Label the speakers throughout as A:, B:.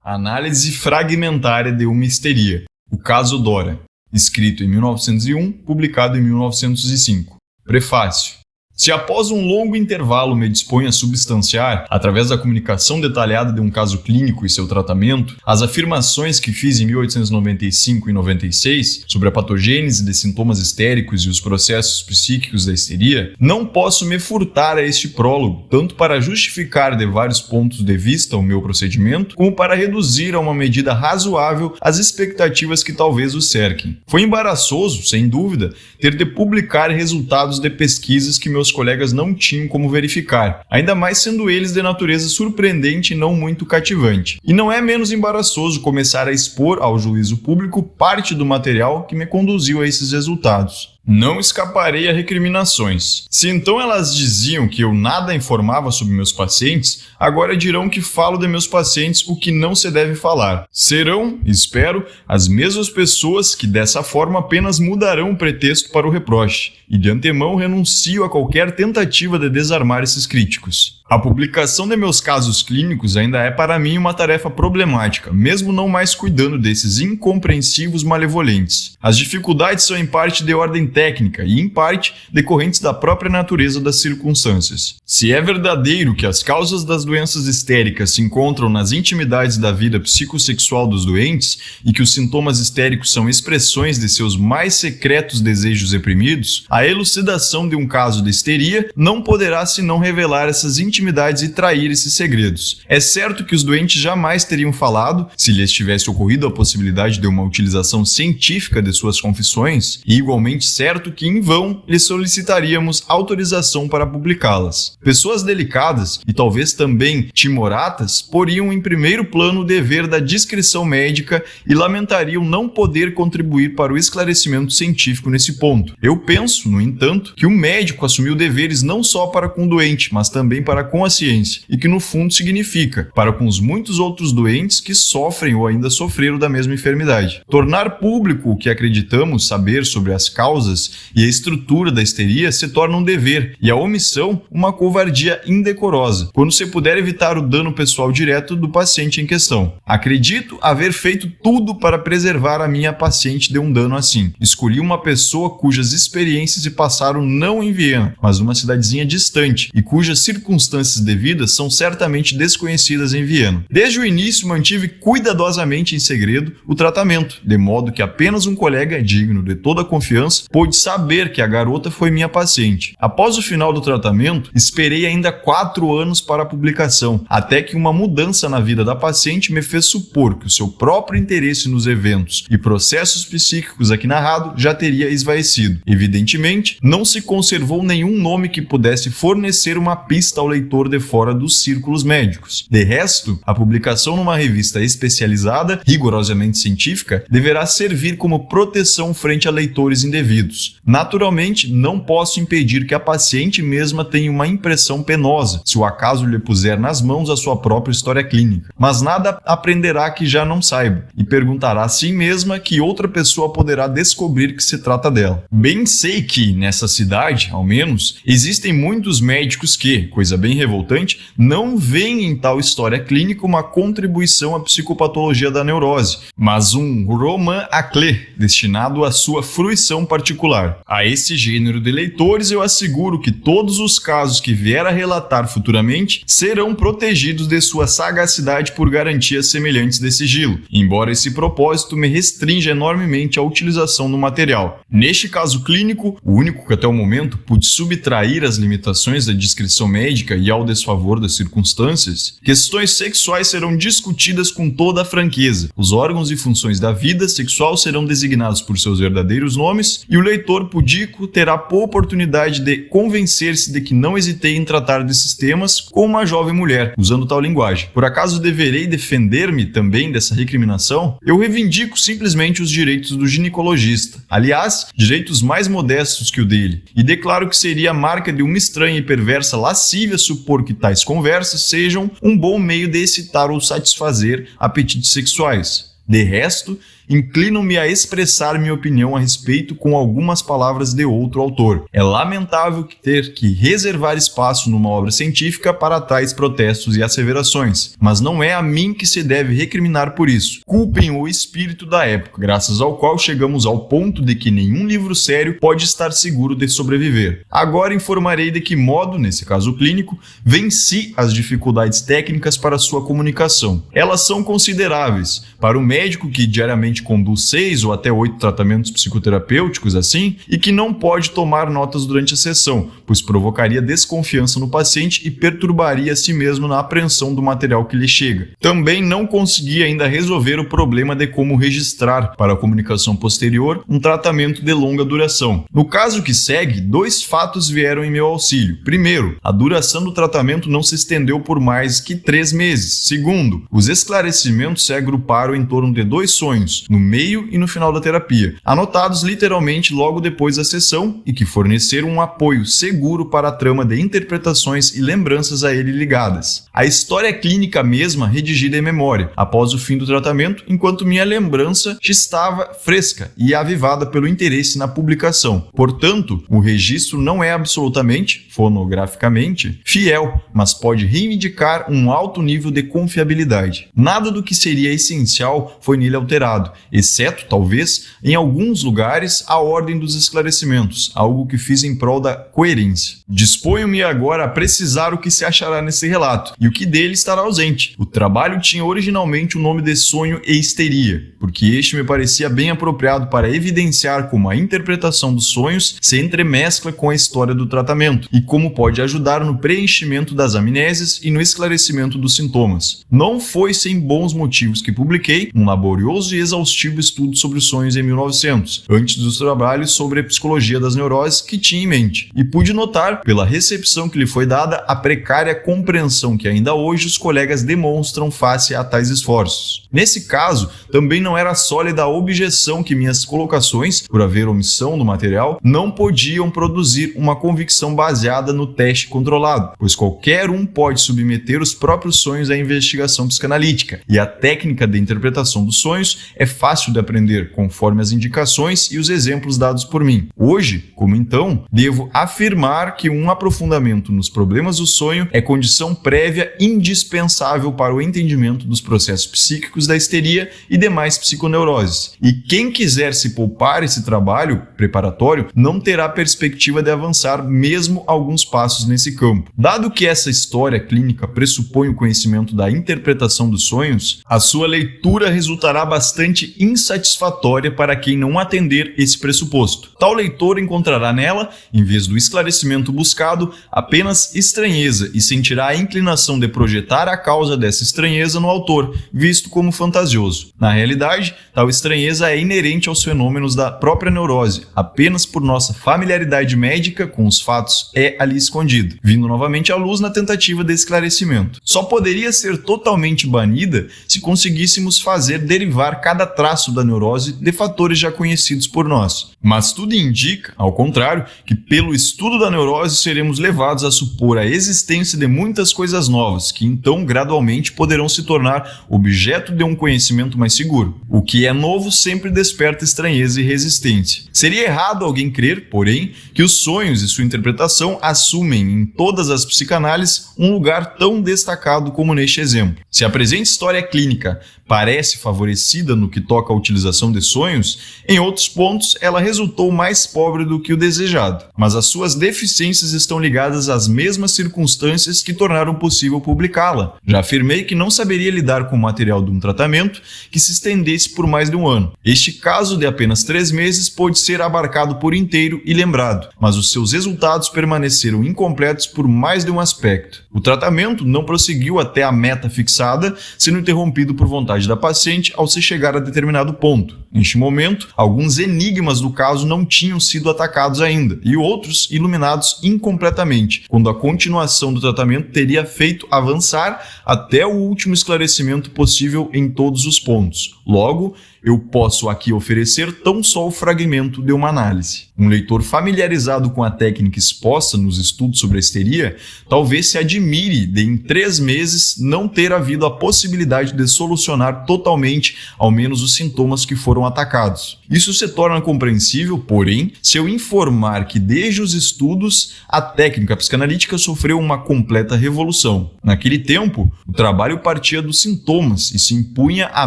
A: Análise fragmentária de uma histeria. O caso Dora. Escrito em 1901, publicado em 1905. Prefácio. Se após um longo intervalo me disponho a substanciar, através da comunicação detalhada de um caso clínico e seu tratamento, as afirmações que fiz em 1895 e 96 sobre a patogênese de sintomas histéricos e os processos psíquicos da histeria, não posso me furtar a este prólogo, tanto para justificar de vários pontos de vista o meu procedimento, como para reduzir a uma medida razoável as expectativas que talvez o cerquem. Foi embaraçoso, sem dúvida, ter de publicar resultados de pesquisas que meus colegas não tinham como verificar, ainda mais sendo eles de natureza surpreendente e não muito cativante. E não é menos embaraçoso começar a expor ao juízo público parte do material que me conduziu a esses resultados. Não escaparei a recriminações. Se então elas diziam que eu nada informava sobre meus pacientes, agora dirão que falo de meus pacientes o que não se deve falar. Serão, espero, as mesmas pessoas que dessa forma apenas mudarão o pretexto para o reproche, e de antemão renuncio a qualquer tentativa de desarmar esses críticos. A publicação de meus casos clínicos ainda é para mim uma tarefa problemática, mesmo não mais cuidando desses incompreensivos malevolentes. As dificuldades são em parte de ordem técnica e em parte decorrentes da própria natureza das circunstâncias. Se é verdadeiro que as causas das doenças histéricas se encontram nas intimidades da vida psicossexual dos doentes e que os sintomas histéricos são expressões de seus mais secretos desejos reprimidos, a elucidação de um caso de histeria não poderá senão revelar essas intimidades e trair esses segredos. É certo que os doentes jamais teriam falado, se lhes tivesse ocorrido a possibilidade de uma utilização científica de suas confissões, e igualmente certo que em vão lhes solicitaríamos autorização para publicá-las. Pessoas delicadas, e talvez também timoratas, poriam em primeiro plano o dever da discrição médica e lamentariam não poder contribuir para o esclarecimento científico nesse ponto. Eu penso, no entanto, que o médico assumiu deveres não só para com o doente, mas também para com a ciência, e que no fundo significa para com os muitos outros doentes que sofrem ou ainda sofreram da mesma enfermidade. Tornar público o que acreditamos saber sobre as causas e a estrutura da histeria se torna um dever, e a omissão uma covardia indecorosa, quando se puder evitar o dano pessoal direto do paciente em questão. Acredito haver feito tudo para preservar a minha paciente de um dano assim. Escolhi uma pessoa cujas experiências se passaram não em Viena, mas numa cidadezinha distante, e cujas circunstâncias devidas são certamente desconhecidas em Viena. Desde o início mantive cuidadosamente em segredo o tratamento, de modo que apenas um colega digno de toda a confiança pôde saber que a garota foi minha paciente. Após o final do tratamento, esperei ainda 4 anos para a publicação, até que uma mudança na vida da paciente me fez supor que o seu próprio interesse nos eventos e processos psíquicos aqui narrado já teria esvaecido. Evidentemente, não se conservou nenhum nome que pudesse fornecer uma pista ao leitor de fora dos círculos médicos. De resto, a publicação numa revista especializada, rigorosamente científica, deverá servir como proteção frente a leitores indevidos. Naturalmente, não posso impedir que a paciente mesma tenha uma impressão penosa, se o acaso lhe puser nas mãos a sua própria história clínica. Mas nada aprenderá que já não saiba, e perguntará a si mesma que outra pessoa poderá descobrir que se trata dela. Bem sei que, nessa cidade, ao menos, existem muitos médicos que, coisa bem revoltante, não veem em tal história clínica uma contribuição à psicopatologia da neurose, mas um roman à clé, destinado à sua fruição particular. A esse gênero de leitores eu asseguro que todos os casos que vier a relatar futuramente serão protegidos de sua sagacidade por garantias semelhantes de sigilo, embora esse propósito me restrinja enormemente a utilização do material. Neste caso clínico, o único que até o momento pude subtrair as limitações da descrição médica e ao desfavor das circunstâncias, questões sexuais serão discutidas com toda a franqueza. Os órgãos e funções da vida sexual serão designados por seus verdadeiros nomes e o leitor pudico terá a oportunidade de convencer-se de que não hesitei em tratar desses temas com uma jovem mulher, usando tal linguagem. Por acaso deverei defender-me também dessa recriminação? Eu reivindico simplesmente os direitos do ginecologista. Aliás, direitos mais modestos que o dele. E declaro que seria a marca de uma estranha e perversa lascívia supor que tais conversas sejam um bom meio de excitar ou satisfazer apetites sexuais. De resto, inclino-me a expressar minha opinião a respeito com algumas palavras de outro autor. É lamentável ter que reservar espaço numa obra científica para tais protestos e asseverações, mas não é a mim que se deve recriminar por isso. Culpem o espírito da época, graças ao qual chegamos ao ponto de que nenhum livro sério pode estar seguro de sobreviver. Agora informarei de que modo, nesse caso clínico, venci as dificuldades técnicas para sua comunicação. Elas são consideráveis. Para o médico que diariamente conduz 6 ou até 8 tratamentos psicoterapêuticos assim, e que não pode tomar notas durante a sessão, pois provocaria desconfiança no paciente e perturbaria a si mesmo na apreensão do material que lhe chega. Também não consegui ainda resolver o problema de como registrar para a comunicação posterior um tratamento de longa duração. No caso que segue, 2 fatos vieram em meu auxílio. Primeiro, a duração do tratamento não se estendeu por mais que 3 meses. Segundo, os esclarecimentos se agruparam em torno de 2 sonhos, no meio e no final da terapia, anotados literalmente logo depois da sessão e que forneceram um apoio seguro para a trama de interpretações e lembranças a ele ligadas. A história clínica mesma redigida em memória, após o fim do tratamento, enquanto minha lembrança estava fresca e avivada pelo interesse na publicação. Portanto, o registro não é absolutamente, fonograficamente, fiel, mas pode reivindicar um alto nível de confiabilidade. Nada do que seria essencial foi nele alterado, exceto, talvez, em alguns lugares, a ordem dos esclarecimentos, algo que fiz em prol da coerência. Disponho-me agora a precisar o que se achará nesse relato, e o que dele estará ausente. O trabalho tinha originalmente o nome de Sonho e Histeria, porque este me parecia bem apropriado para evidenciar como a interpretação dos sonhos se entremescla com a história do tratamento, e como pode ajudar no preenchimento das amnésias e no esclarecimento dos sintomas. Não foi sem bons motivos que publiquei um laborioso e exaustivo estudo sobre os sonhos em 1900, antes dos trabalhos sobre a psicologia das neuroses que tinha em mente, e pude notar, pela recepção que lhe foi dada, a precária compreensão que ainda hoje os colegas demonstram face a tais esforços. Nesse caso, também não era sólida a objeção que minhas colocações, por haver omissão do material, não podiam produzir uma convicção baseada no teste controlado, pois qualquer um pode submeter os próprios sonhos à investigação psicanalítica, e a técnica de interpretação dos sonhos é fácil de aprender, conforme as indicações e os exemplos dados por mim. Hoje, como então, devo afirmar que um aprofundamento nos problemas do sonho é condição prévia indispensável para o entendimento dos processos psíquicos da histeria e demais psiconeuroses. E quem quiser se poupar esse trabalho preparatório não terá perspectiva de avançar mesmo alguns passos nesse campo. Dado que essa história clínica pressupõe o conhecimento da interpretação dos sonhos, a sua leitura resultará bastante insatisfatória para quem não atender esse pressuposto. Tal leitor encontrará nela, em vez do esclarecimento buscado, apenas estranheza e sentirá a inclinação de projetar a causa dessa estranheza no autor, visto como fantasioso. Na realidade, tal estranheza é inerente aos fenômenos da própria neurose, apenas por nossa familiaridade médica com os fatos é ali escondido, vindo novamente à luz na tentativa de esclarecimento. Só poderia ser totalmente banida se conseguíssemos fazer derivar cada traço da neurose de fatores já conhecidos por nós. Mas tudo indica, ao contrário, que pelo estudo da neurose seremos levados a supor a existência de muitas coisas novas, que então gradualmente poderão se tornar objeto de um conhecimento mais seguro. O que é novo sempre desperta estranheza e resistência. Seria errado alguém crer, porém, que os sonhos e sua interpretação assumem em todas as psicanálises um lugar tão destacado como neste exemplo. Se a presente história clínica parece favorecida no que toca à utilização de sonhos, em outros pontos ela resultou mais pobre do que o desejado, mas as suas deficiências estão ligadas às mesmas circunstâncias que tornaram possível publicá-la. Já afirmei que não saberia lidar com o material de um tratamento que se estendesse por mais de um ano. Este caso de apenas 3 meses pôde ser abarcado por inteiro e lembrado, mas os seus resultados permaneceram incompletos por mais de um aspecto. O tratamento não prosseguiu até a meta fixada, sendo interrompido por vontade da paciente ao se chegar a determinado ponto. Neste momento, alguns enigmas do caso não tinham sido atacados ainda, e outros iluminados tratados incompletamente, quando a continuação do tratamento teria feito avançar até o último esclarecimento possível em todos os pontos. Logo, eu posso aqui oferecer tão só o fragmento de uma análise. Um leitor familiarizado com a técnica exposta nos estudos sobre a histeria talvez se admire de, em 3 meses, não ter havido a possibilidade de solucionar totalmente ao menos os sintomas que foram atacados. Isso se torna compreensível, porém, se eu informar que desde os estudos a técnica psicanalítica sofreu uma completa revolução. Naquele tempo, o trabalho partia dos sintomas e se impunha a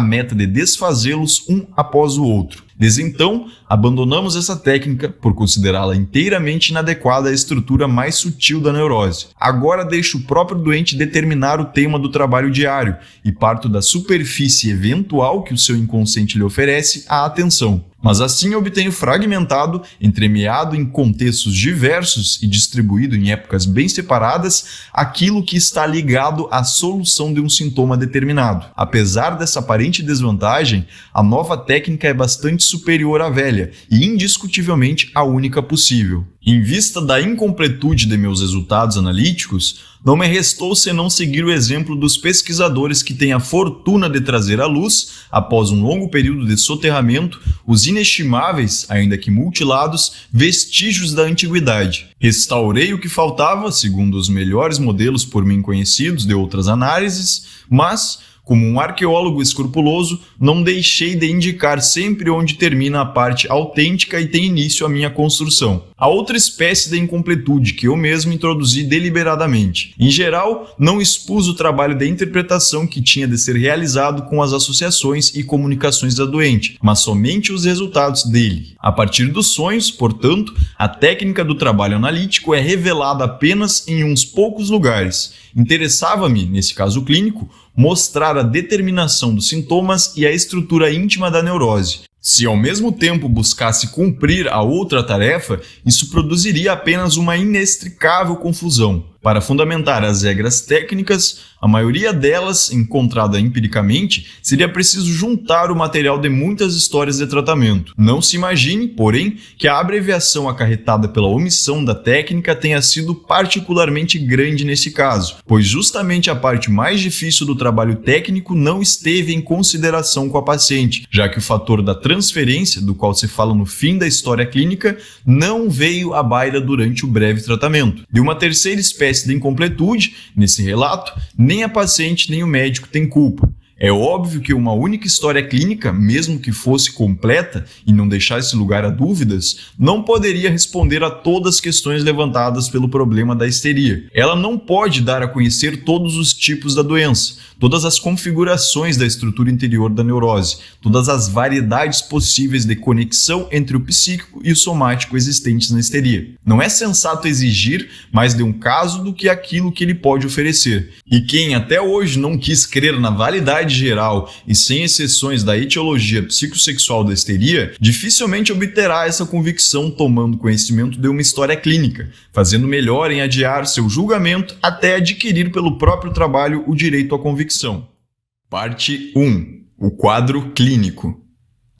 A: meta de desfazê-los um após o outro. Desde então, abandonamos essa técnica por considerá-la inteiramente inadequada à estrutura mais sutil da neurose. Agora deixo o próprio doente determinar o tema do trabalho diário e parto da superfície eventual que o seu inconsciente lhe oferece à atenção. Mas assim obtenho fragmentado, entremeado em contextos diversos e distribuído em épocas bem separadas, aquilo que está ligado à solução de um sintoma determinado. Apesar dessa aparente desvantagem, a nova técnica é bastante superior à velha e indiscutivelmente a única possível. Em vista da incompletude de meus resultados analíticos, não me restou senão seguir o exemplo dos pesquisadores que têm a fortuna de trazer à luz, após um longo período de soterramento, os inestimáveis, ainda que mutilados, vestígios da antiguidade. Restaurei o que faltava, segundo os melhores modelos por mim conhecidos de outras análises, mas, como um arqueólogo escrupuloso, não deixei de indicar sempre onde termina a parte autêntica e tem início a minha construção. A outra espécie de incompletude que eu mesmo introduzi deliberadamente. Em geral, não expus o trabalho de interpretação que tinha de ser realizado com as associações e comunicações da doente, mas somente os resultados dele. A partir dos sonhos, portanto, a técnica do trabalho analítico é revelada apenas em uns poucos lugares. Interessava-me, nesse caso clínico, mostrar a determinação dos sintomas e a estrutura íntima da neurose. Se ao mesmo tempo buscasse cumprir a outra tarefa, isso produziria apenas uma inextricável confusão. Para fundamentar as regras técnicas, a maioria delas, encontrada empiricamente, seria preciso juntar o material de muitas histórias de tratamento. Não se imagine, porém, que a abreviação acarretada pela omissão da técnica tenha sido particularmente grande nesse caso, pois justamente a parte mais difícil do trabalho técnico não esteve em consideração com a paciente, já que o fator da transferência, do qual se fala no fim da história clínica, não veio à baila durante o breve tratamento. De uma terceira espécie de incompletude, nesse relato, nem a paciente nem o médico têm culpa. É óbvio que uma única história clínica, mesmo que fosse completa e não deixasse lugar a dúvidas, não poderia responder a todas as questões levantadas pelo problema da histeria. Ela não pode dar a conhecer todos os tipos da doença, todas as configurações da estrutura interior da neurose, todas as variedades possíveis de conexão entre o psíquico e o somático existentes na histeria. Não é sensato exigir mais de um caso do que aquilo que ele pode oferecer. E quem até hoje não quis crer na validade geral e sem exceções da etiologia psicossexual da histeria, dificilmente obterá essa convicção tomando conhecimento de uma história clínica, fazendo melhor em adiar seu julgamento até adquirir pelo próprio trabalho o direito à convicção. Parte 1. O quadro clínico.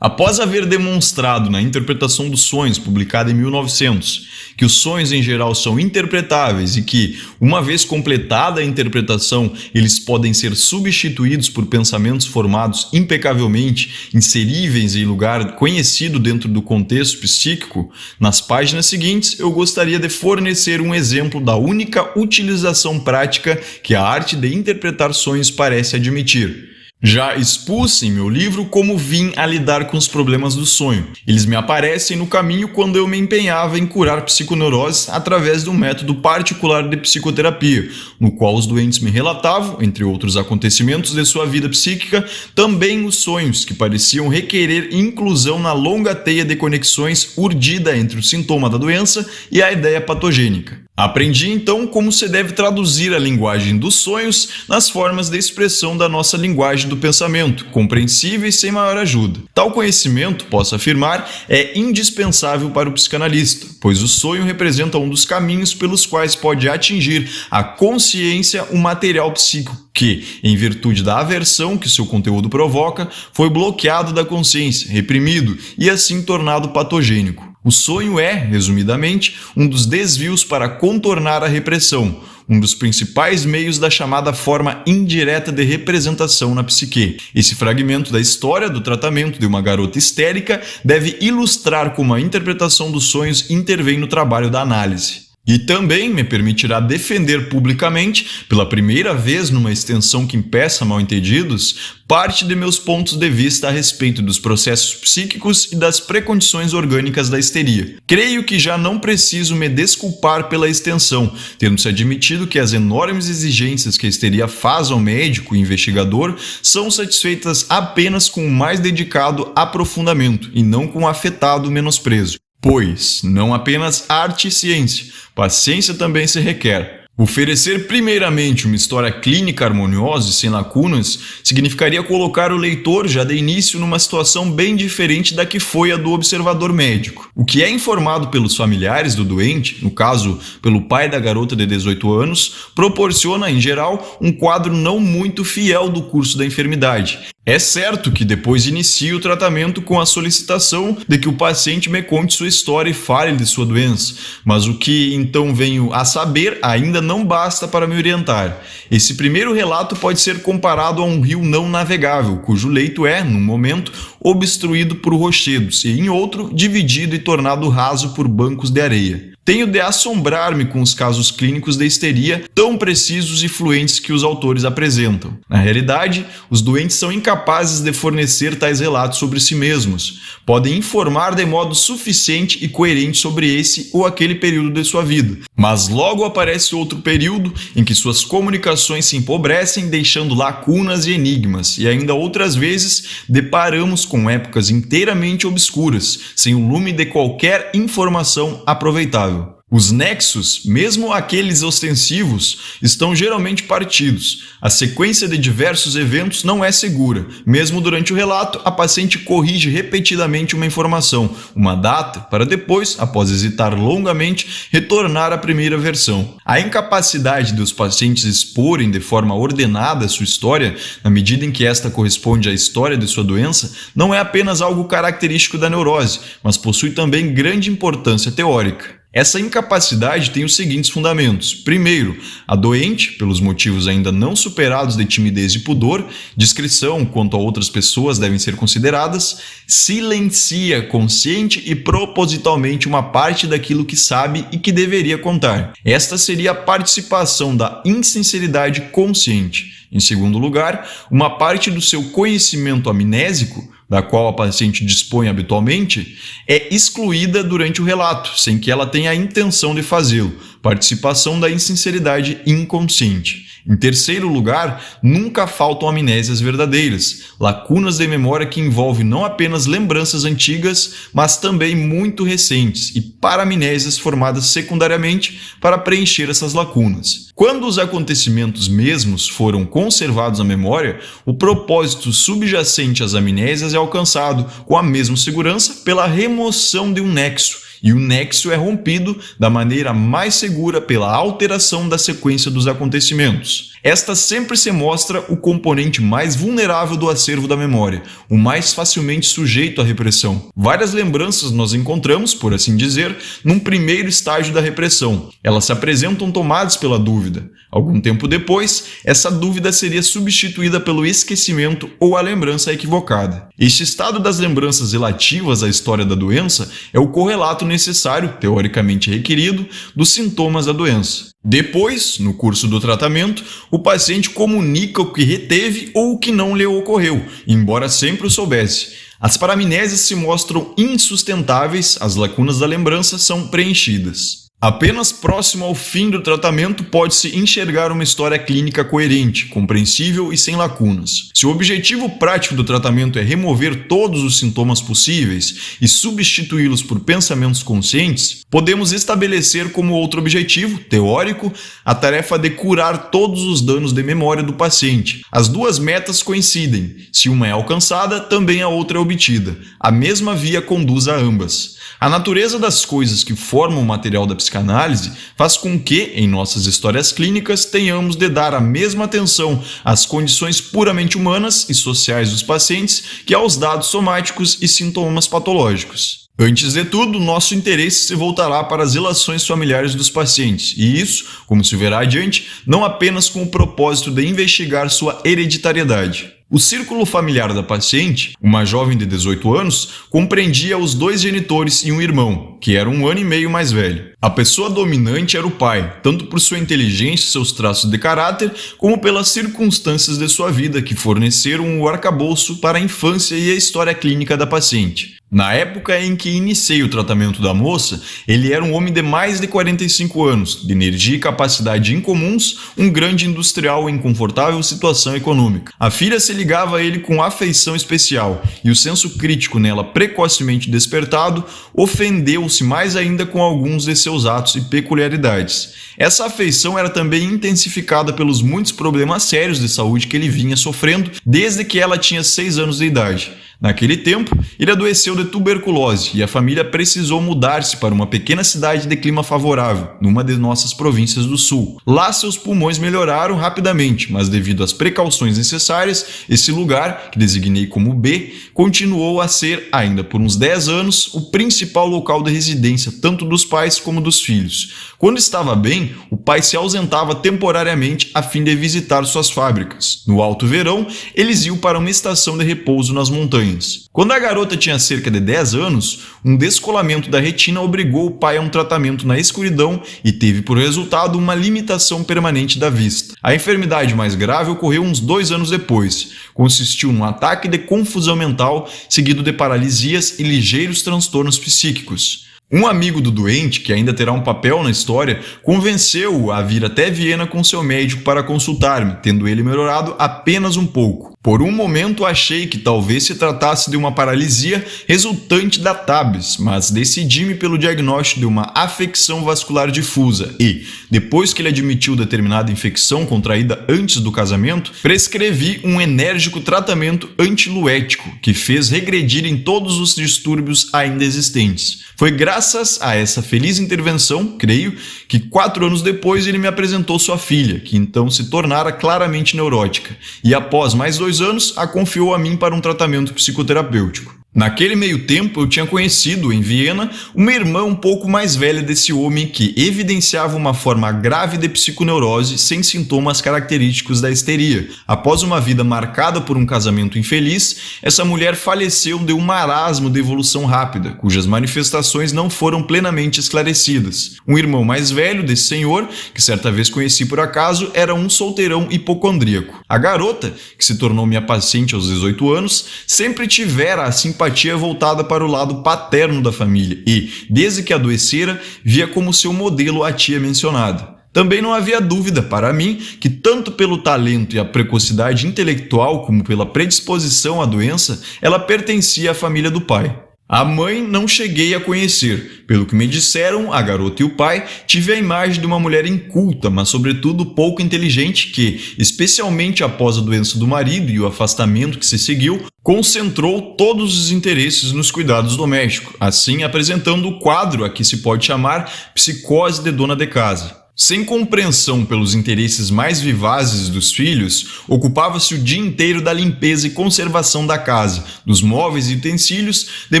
A: Após haver demonstrado na Interpretação dos Sonhos, publicada em 1900, que os sonhos em geral são interpretáveis e que, uma vez completada a interpretação, eles podem ser substituídos por pensamentos formados impecavelmente, inseríveis em lugar conhecido dentro do contexto psíquico, nas páginas seguintes eu gostaria de fornecer um exemplo da única utilização prática que a arte de interpretar sonhos parece admitir. Já expus em meu livro como vim a lidar com os problemas do sonho. Eles me aparecem no caminho quando eu me empenhava em curar psiconeuroses através de um método particular de psicoterapia, no qual os doentes me relatavam, entre outros acontecimentos de sua vida psíquica, também os sonhos que pareciam requerer inclusão na longa teia de conexões urdida entre o sintoma da doença e a ideia patogênica. Aprendi então como se deve traduzir a linguagem dos sonhos nas formas de expressão da nossa linguagem do pensamento, compreensíveis sem maior ajuda. Tal conhecimento, posso afirmar, é indispensável para o psicanalista, pois o sonho representa um dos caminhos pelos quais pode atingir a consciência o material psíquico que, em virtude da aversão que seu conteúdo provoca, foi bloqueado da consciência, reprimido e assim tornado patogênico. O sonho é, resumidamente, um dos desvios para contornar a repressão, um dos principais meios da chamada forma indireta de representação na psique. Esse fragmento da história do tratamento de uma garota histérica deve ilustrar como a interpretação dos sonhos intervém no trabalho da análise. E também me permitirá defender publicamente, pela primeira vez numa extensão que impeça mal-entendidos, parte de meus pontos de vista a respeito dos processos psíquicos e das precondições orgânicas da histeria. Creio que já não preciso me desculpar pela extensão, tendo-se admitido que as enormes exigências que a histeria faz ao médico e investigador são satisfeitas apenas com o mais dedicado aprofundamento e não com o afetado menosprezo. Pois, não apenas arte e ciência, paciência também se requer. Oferecer primeiramente uma história clínica harmoniosa e sem lacunas significaria colocar o leitor já de início numa situação bem diferente da que foi a do observador médico. O que é informado pelos familiares do doente, no caso pelo pai da garota de 18 anos, proporciona, em geral, um quadro não muito fiel do curso da enfermidade. É certo que depois inicio o tratamento com a solicitação de que o paciente me conte sua história e fale de sua doença, mas o que então venho a saber ainda não basta para me orientar. Esse primeiro relato pode ser comparado a um rio não navegável, cujo leito é, num momento, obstruído por rochedos e, em outro, dividido e tornado raso por bancos de areia. Tenho de assombrar-me com os casos clínicos de histeria tão precisos e fluentes que os autores apresentam. Na realidade, os doentes são incapazes de fornecer tais relatos sobre si mesmos. Podem informar de modo suficiente e coerente sobre esse ou aquele período de sua vida. Mas logo aparece outro período em que suas comunicações se empobrecem, deixando lacunas e enigmas, e ainda outras vezes deparamos com épocas inteiramente obscuras, sem o lume de qualquer informação aproveitável. Os nexos, mesmo aqueles ostensivos, estão geralmente partidos. A sequência de diversos eventos não é segura. Mesmo durante o relato, a paciente corrige repetidamente uma informação, uma data, para depois, após hesitar longamente, retornar à primeira versão. A incapacidade dos pacientes exporem de forma ordenada sua história, na medida em que esta corresponde à história de sua doença, não é apenas algo característico da neurose, mas possui também grande importância teórica. Essa incapacidade tem os seguintes fundamentos. Primeiro, a doente, pelos motivos ainda não superados de timidez e pudor, discrição quanto a outras pessoas devem ser consideradas, silencia consciente e propositalmente uma parte daquilo que sabe e que deveria contar. Esta seria a participação da insinceridade consciente. Em segundo lugar, uma parte do seu conhecimento amnésico, da qual a paciente dispõe habitualmente, é excluída durante o relato, sem que ela tenha a intenção de fazê-lo, participação da insinceridade inconsciente. Em terceiro lugar, nunca faltam amnésias verdadeiras, lacunas de memória que envolvem não apenas lembranças antigas, mas também muito recentes, e paramnésias formadas secundariamente para preencher essas lacunas. Quando os acontecimentos mesmos foram conservados na memória, o propósito subjacente às amnésias é alcançado com a mesma segurança pela remoção de um nexo, e o nexo é rompido da maneira mais segura pela alteração da sequência dos acontecimentos. Esta sempre se mostra o componente mais vulnerável do acervo da memória, o mais facilmente sujeito à repressão. Várias lembranças nós encontramos, por assim dizer, num primeiro estágio da repressão. Elas se apresentam tomadas pela dúvida. Algum tempo depois, essa dúvida seria substituída pelo esquecimento ou a lembrança equivocada. Este estado das lembranças relativas à história da doença é o correlato necessário, teoricamente requerido, dos sintomas da doença. Depois, no curso do tratamento, o paciente comunica o que reteve ou o que não lhe ocorreu, embora sempre o soubesse. As paramnésias se mostram insustentáveis, as lacunas da lembrança são preenchidas. Apenas próximo ao fim do tratamento pode-se enxergar uma história clínica coerente, compreensível e sem lacunas. Se o objetivo prático do tratamento é remover todos os sintomas possíveis e substituí-los por pensamentos conscientes, podemos estabelecer como outro objetivo, teórico, a tarefa de curar todos os danos de memória do paciente. As duas metas coincidem. Se uma é alcançada, também a outra é obtida. A mesma via conduz a ambas. A natureza das coisas que formam o material da psicanálise faz com que, em nossas histórias clínicas, tenhamos de dar a mesma atenção às condições puramente humanas e sociais dos pacientes que aos dados somáticos e sintomas patológicos. Antes de tudo, nosso interesse se voltará para as relações familiares dos pacientes, e isso, como se verá adiante, não apenas com o propósito de investigar sua hereditariedade. O círculo familiar da paciente, uma jovem de 18 anos, compreendia os 2 genitores e um irmão, que era 1 ano e meio mais velho. A pessoa dominante era o pai, tanto por sua inteligência e seus traços de caráter, como pelas circunstâncias de sua vida que forneceram o arcabouço para a infância e a história clínica da paciente. Na época em que iniciei o tratamento da moça, ele era um homem de mais de 45 anos, de energia e capacidade incomuns, um grande industrial em confortável situação econômica. A filha se ligava a ele com afeição especial, e o senso crítico nela precocemente despertado ofendeu-se mais ainda com alguns de seus atos e peculiaridades. Essa afeição era também intensificada pelos muitos problemas sérios de saúde que ele vinha sofrendo desde que ela tinha 6 anos de idade. Naquele tempo, ele adoeceu de tuberculose e a família precisou mudar-se para uma pequena cidade de clima favorável, numa de nossas províncias do sul. Lá seus pulmões melhoraram rapidamente, mas devido às precauções necessárias, esse lugar, que designei como B, continuou a ser, ainda por uns 10 anos, o principal local de residência tanto dos pais como dos filhos. Quando estava bem, o pai se ausentava temporariamente a fim de visitar suas fábricas. No alto verão, eles iam para uma estação de repouso nas montanhas. Quando a garota tinha cerca de 10 anos, um descolamento da retina obrigou o pai a um tratamento na escuridão e teve por resultado uma limitação permanente da vista. A enfermidade mais grave ocorreu uns 2 anos depois. Consistiu num ataque de confusão mental, seguido de paralisias e ligeiros transtornos psíquicos. Um amigo do doente, que ainda terá um papel na história, convenceu-o a vir até Viena com seu médico para consultar-me, tendo ele melhorado apenas um pouco. Por um momento achei que talvez se tratasse de uma paralisia resultante da TABS, mas decidi-me pelo diagnóstico de uma afecção vascular difusa e, depois que ele admitiu determinada infecção contraída antes do casamento, prescrevi um enérgico tratamento antiluético que fez regredir em todos os distúrbios ainda existentes. Foi graças a essa feliz intervenção, creio, que 4 anos depois ele me apresentou sua filha, que então se tornara claramente neurótica, e após mais 2 anos a confiou a mim para um tratamento psicoterapêutico. Naquele meio tempo, eu tinha conhecido, em Viena, uma irmã um pouco mais velha desse homem que evidenciava uma forma grave de psiconeurose sem sintomas característicos da histeria. Após uma vida marcada por um casamento infeliz, essa mulher faleceu de um marasmo de evolução rápida, cujas manifestações não foram plenamente esclarecidas. Um irmão mais velho desse senhor, que certa vez conheci por acaso, era um solteirão hipocondríaco. A garota, que se tornou minha paciente aos 18 anos, sempre tivera a simpatia voltada para o lado paterno da família e, desde que adoecera, via como seu modelo a tia mencionada. Também não havia dúvida para mim que, tanto pelo talento e a precocidade intelectual como pela predisposição à doença, ela pertencia à família do pai. A mãe não cheguei a conhecer. Pelo que me disseram, a garota e o pai tive a imagem de uma mulher inculta, mas sobretudo pouco inteligente que, especialmente após a doença do marido e o afastamento que se seguiu, concentrou todos os interesses nos cuidados domésticos, assim apresentando o quadro a que se pode chamar psicose de dona de casa. Sem compreensão pelos interesses mais vivazes dos filhos, ocupava-se o dia inteiro da limpeza e conservação da casa, dos móveis e utensílios, de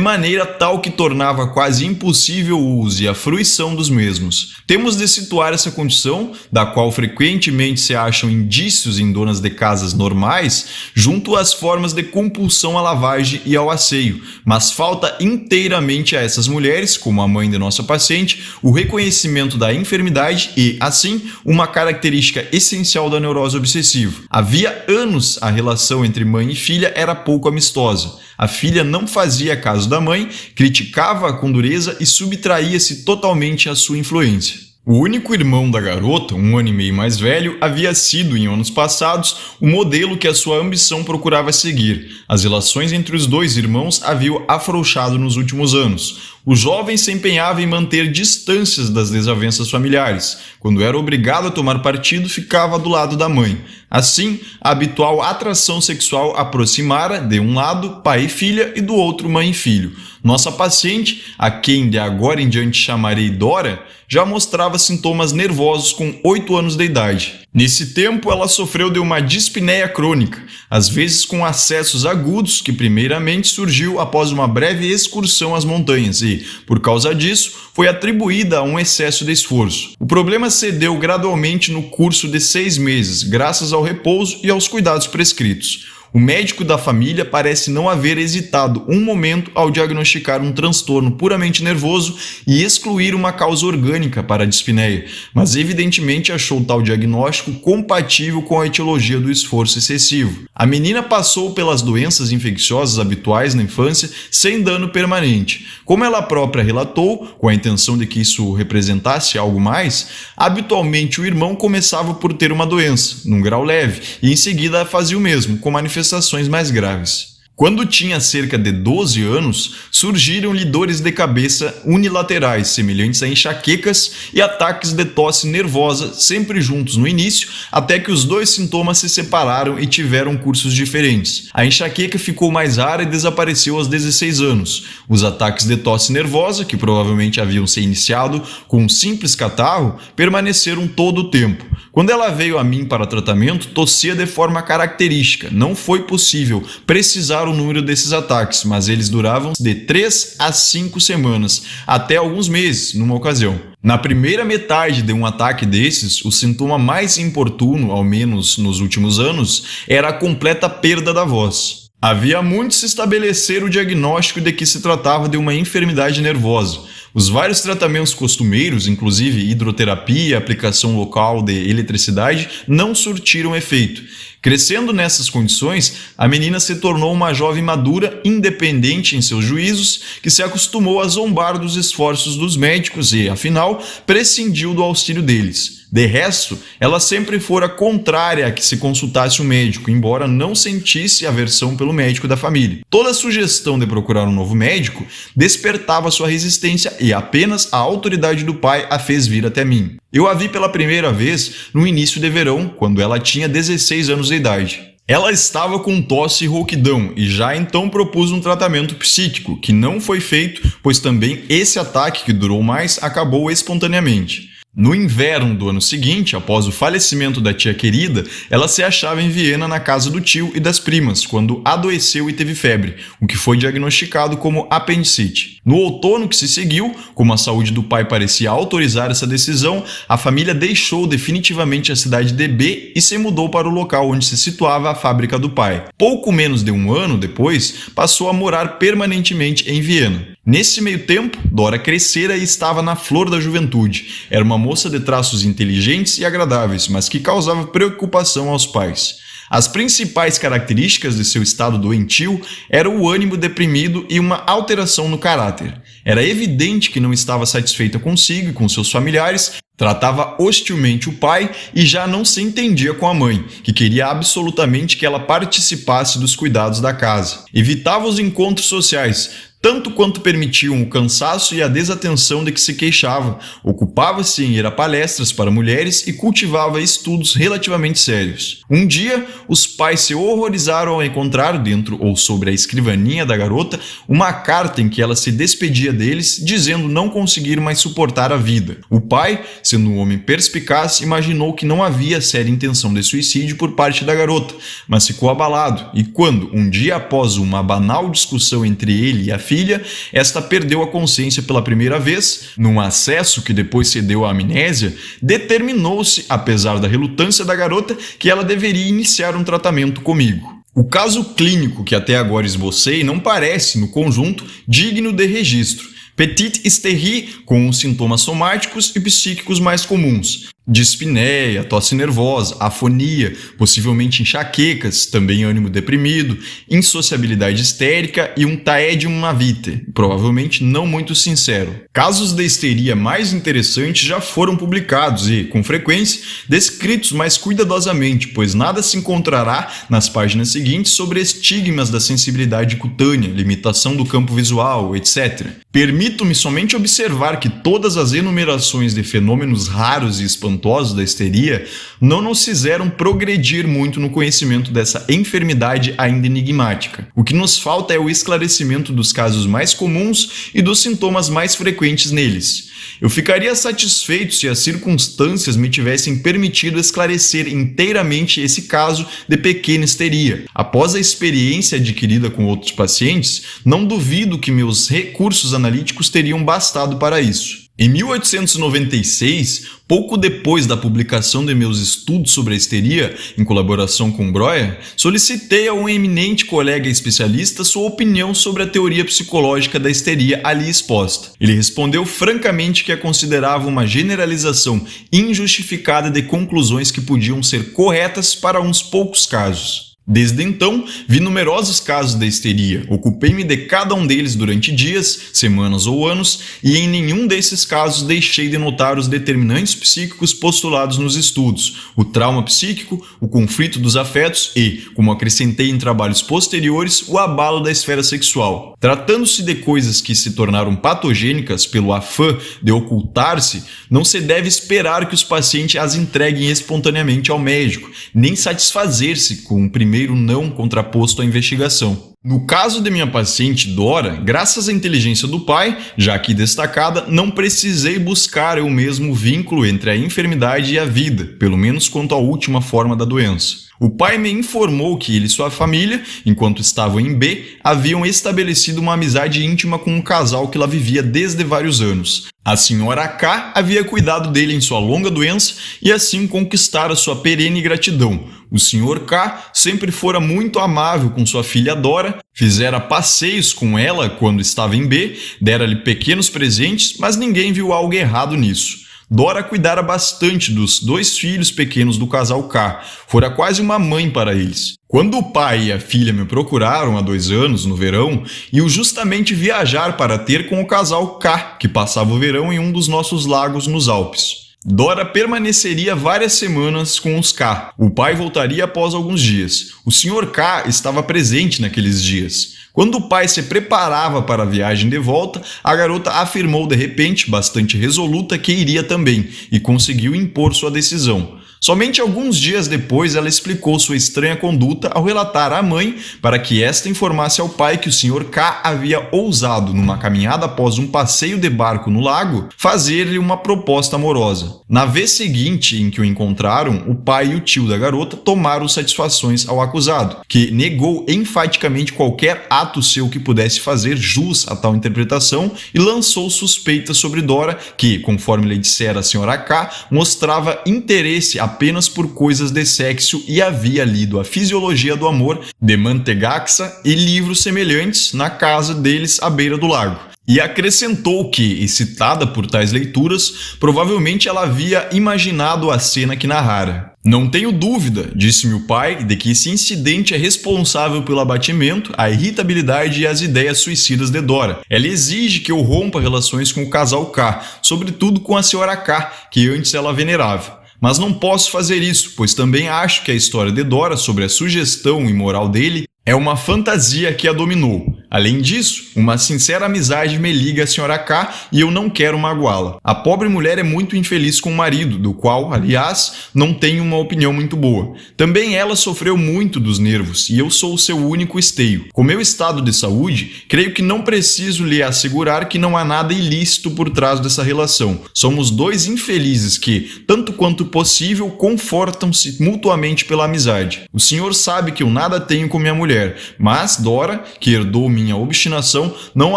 A: maneira tal que tornava quase impossível o uso e a fruição dos mesmos. Temos de situar essa condição, da qual frequentemente se acham indícios em donas de casas normais, junto às formas de compulsão à lavagem e ao asseio, mas falta inteiramente a essas mulheres, como a mãe de nossa paciente, o reconhecimento da enfermidade e, assim, uma característica essencial da neurose obsessiva. Havia anos a relação entre mãe e filha era pouco amistosa. A filha não fazia caso da mãe, criticava-a com dureza e subtraía-se totalmente à sua influência. O único irmão da garota, 1 ano e meio mais velho, havia sido, em anos passados, o modelo que a sua ambição procurava seguir. As relações entre os 2 irmãos haviam afrouxado nos últimos anos. O jovem se empenhava em manter distâncias das desavenças familiares. Quando era obrigado a tomar partido, ficava do lado da mãe. Assim, a habitual atração sexual aproximara, de um lado, pai e filha, e do outro, mãe e filho. Nossa paciente, a quem de agora em diante chamarei Dora, já mostrava sintomas nervosos com 8 anos de idade. Nesse tempo, ela sofreu de uma dispneia crônica, às vezes com acessos agudos, que primeiramente surgiu após uma breve excursão às montanhas e, por causa disso, foi atribuída a um excesso de esforço. O problema cedeu gradualmente no curso de 6 meses, graças ao repouso e aos cuidados prescritos. O médico da família parece não haver hesitado um momento ao diagnosticar um transtorno puramente nervoso e excluir uma causa orgânica para a dispneia, mas evidentemente achou tal diagnóstico compatível com a etiologia do esforço excessivo. A menina passou pelas doenças infecciosas habituais na infância sem dano permanente. Como ela própria relatou, com a intenção de que isso representasse algo mais, habitualmente o irmão começava por ter uma doença, num grau leve, e em seguida fazia o mesmo, com manifestações mais graves. Quando tinha cerca de 12 anos, surgiram-lhe dores de cabeça unilaterais, semelhantes a enxaquecas e ataques de tosse nervosa, sempre juntos no início, até que os dois sintomas se separaram e tiveram cursos diferentes. A enxaqueca ficou mais rara e desapareceu aos 16 anos. Os ataques de tosse nervosa, que provavelmente haviam se iniciado com um simples catarro, permaneceram todo o tempo. Quando ela veio a mim para tratamento, tossia de forma característica. Não foi possível precisar o número desses ataques, mas eles duravam de 3 a 5 semanas, até alguns meses, numa ocasião. Na primeira metade de um ataque desses, o sintoma mais importuno, ao menos nos últimos anos, era a completa perda da voz. Havia muito se estabelecer o diagnóstico de que se tratava de uma enfermidade nervosa. Os vários tratamentos costumeiros, inclusive hidroterapia e aplicação local de eletricidade, não surtiram efeito. Crescendo nessas condições, a menina se tornou uma jovem madura, independente em seus juízos, que se acostumou a zombar dos esforços dos médicos e, afinal, prescindiu do auxílio deles. De resto, ela sempre fora contrária a que se consultasse o médico, embora não sentisse aversão pelo médico da família. Toda sugestão de procurar um novo médico despertava sua resistência e apenas a autoridade do pai a fez vir até mim. Eu a vi pela primeira vez no início de verão, quando ela tinha 16 anos de idade. Ela estava com tosse e rouquidão e já então propus um tratamento psíquico, que não foi feito, pois também esse ataque, que durou mais, acabou espontaneamente. No inverno do ano seguinte, após o falecimento da tia querida, ela se achava em Viena na casa do tio e das primas, quando adoeceu e teve febre, o que foi diagnosticado como apendicite. No outono que se seguiu, como a saúde do pai parecia autorizar essa decisão, a família deixou definitivamente a cidade de B e se mudou para o local onde se situava a fábrica do pai. Pouco menos de um ano depois, passou a morar permanentemente em Viena. Nesse meio tempo, Dora crescera e estava na flor da juventude. Era uma moça de traços inteligentes e agradáveis, mas que causava preocupação aos pais. As principais características de seu estado doentio eram o ânimo deprimido e uma alteração no caráter. Era evidente que não estava satisfeita consigo e com seus familiares, tratava hostilmente o pai e já não se entendia com a mãe, que queria absolutamente que ela participasse dos cuidados da casa. Evitava os encontros sociais, tanto quanto permitiam o cansaço e a desatenção de que se queixava. Ocupava-se em ir a palestras para mulheres e cultivava estudos relativamente sérios. Um dia, os pais se horrorizaram ao encontrar dentro ou sobre a escrivaninha da garota uma carta em que ela se despedia deles, dizendo não conseguir mais suportar a vida. O pai, sendo um homem perspicaz, imaginou que não havia séria intenção de suicídio por parte da garota, mas ficou abalado e quando, um dia após uma banal discussão entre ele e a filha, esta perdeu a consciência pela primeira vez, num acesso que depois cedeu à amnésia, determinou-se, apesar da relutância da garota, que ela deveria iniciar um tratamento comigo. O caso clínico que até agora esbocei não parece, no conjunto, digno de registro. Petite hystérie, com os sintomas somáticos e psíquicos mais comuns. Dispneia, tosse nervosa, afonia, possivelmente enxaquecas, também ânimo deprimido, insociabilidade histérica e um taedium à vitae, provavelmente não muito sincero. Casos de histeria mais interessantes já foram publicados e, com frequência, descritos mais cuidadosamente, pois nada se encontrará nas páginas seguintes sobre estigmas da sensibilidade cutânea, limitação do campo visual, etc. Permito-me somente observar que todas as enumerações de fenômenos raros e espantosos espantosos da histeria não nos fizeram progredir muito no conhecimento dessa enfermidade ainda enigmática. O que nos falta é o esclarecimento dos casos mais comuns e dos sintomas mais frequentes neles. Eu ficaria satisfeito se as circunstâncias me tivessem permitido esclarecer inteiramente esse caso de pequena histeria. Após a experiência adquirida com outros pacientes, não duvido que meus recursos analíticos teriam bastado para isso. Em 1896, pouco depois da publicação de meus estudos sobre a histeria, em colaboração com Breuer, solicitei a um eminente colega especialista sua opinião sobre a teoria psicológica da histeria ali exposta. Ele respondeu francamente que a considerava uma generalização injustificada de conclusões que podiam ser corretas para uns poucos casos. Desde então, vi numerosos casos da histeria, ocupei-me de cada um deles durante dias, semanas ou anos, e em nenhum desses casos deixei de notar os determinantes psíquicos postulados nos estudos, o trauma psíquico, o conflito dos afetos e, como acrescentei em trabalhos posteriores, o abalo da esfera sexual. Tratando-se de coisas que se tornaram patogênicas pelo afã de ocultar-se, não se deve esperar que os pacientes as entreguem espontaneamente ao médico, nem satisfazer-se com o primeiro não contraposto à investigação. No caso de minha paciente Dora, graças à inteligência do pai, já aqui destacada, não precisei buscar eu mesmo o vínculo entre a enfermidade e a vida, pelo menos quanto à última forma da doença. O pai me informou que ele e sua família, enquanto estavam em B, haviam estabelecido uma amizade íntima com um casal que lá vivia desde vários anos. A senhora K havia cuidado dele em sua longa doença e assim conquistara sua perene gratidão. O senhor K sempre fora muito amável com sua filha Dora, fizera passeios com ela quando estava em B, dera-lhe pequenos presentes, mas ninguém viu algo errado nisso. Dora cuidara bastante dos 2 filhos pequenos do casal K, fora quase uma mãe para eles. Quando o pai e a filha me procuraram há 2 anos, no verão, iam justamente viajar para ter com o casal K, que passava o verão em um dos nossos lagos nos Alpes. Dora permaneceria várias semanas com os K. O pai voltaria após alguns dias. O Sr. K estava presente naqueles dias. Quando o pai se preparava para a viagem de volta, a garota afirmou de repente, bastante resoluta, que iria também, e conseguiu impor sua decisão. Somente alguns dias depois ela explicou sua estranha conduta ao relatar à mãe para que esta informasse ao pai que o Sr. K havia ousado, numa caminhada após um passeio de barco no lago, fazer-lhe uma proposta amorosa. Na vez seguinte em que o encontraram, o pai e o tio da garota tomaram satisfações ao acusado, que negou enfaticamente qualquer ato seu que pudesse fazer jus a tal interpretação e lançou suspeitas sobre Dora, que, conforme lhe dissera a Sra. K, mostrava interesse apenas por coisas de sexo e havia lido a Fisiologia do Amor de Mantegazza e livros semelhantes na casa deles à beira do lago. E acrescentou que, excitada por tais leituras, provavelmente ela havia imaginado a cena que narrara. Não tenho dúvida, disse-me o pai, de que esse incidente é responsável pelo abatimento, a irritabilidade e as ideias suicidas de Dora. Ela exige que eu rompa relações com o casal K, sobretudo com a senhora K, que antes ela venerava. Mas não posso fazer isso, pois também acho que a história de Dora sobre a sugestão imoral dele é uma fantasia que a dominou. Além disso, uma sincera amizade me liga à senhora K e eu não quero magoá-la. A pobre mulher é muito infeliz com o marido, do qual, aliás, não tenho uma opinião muito boa. Também ela sofreu muito dos nervos e eu sou o seu único esteio. Com meu estado de saúde, creio que não preciso lhe assegurar que não há nada ilícito por trás dessa relação. Somos 2 infelizes que, tanto quanto possível, confortam-se mutuamente pela amizade. O senhor sabe que eu nada tenho com minha mulher, mas Dora, que herdou minha obstinação, não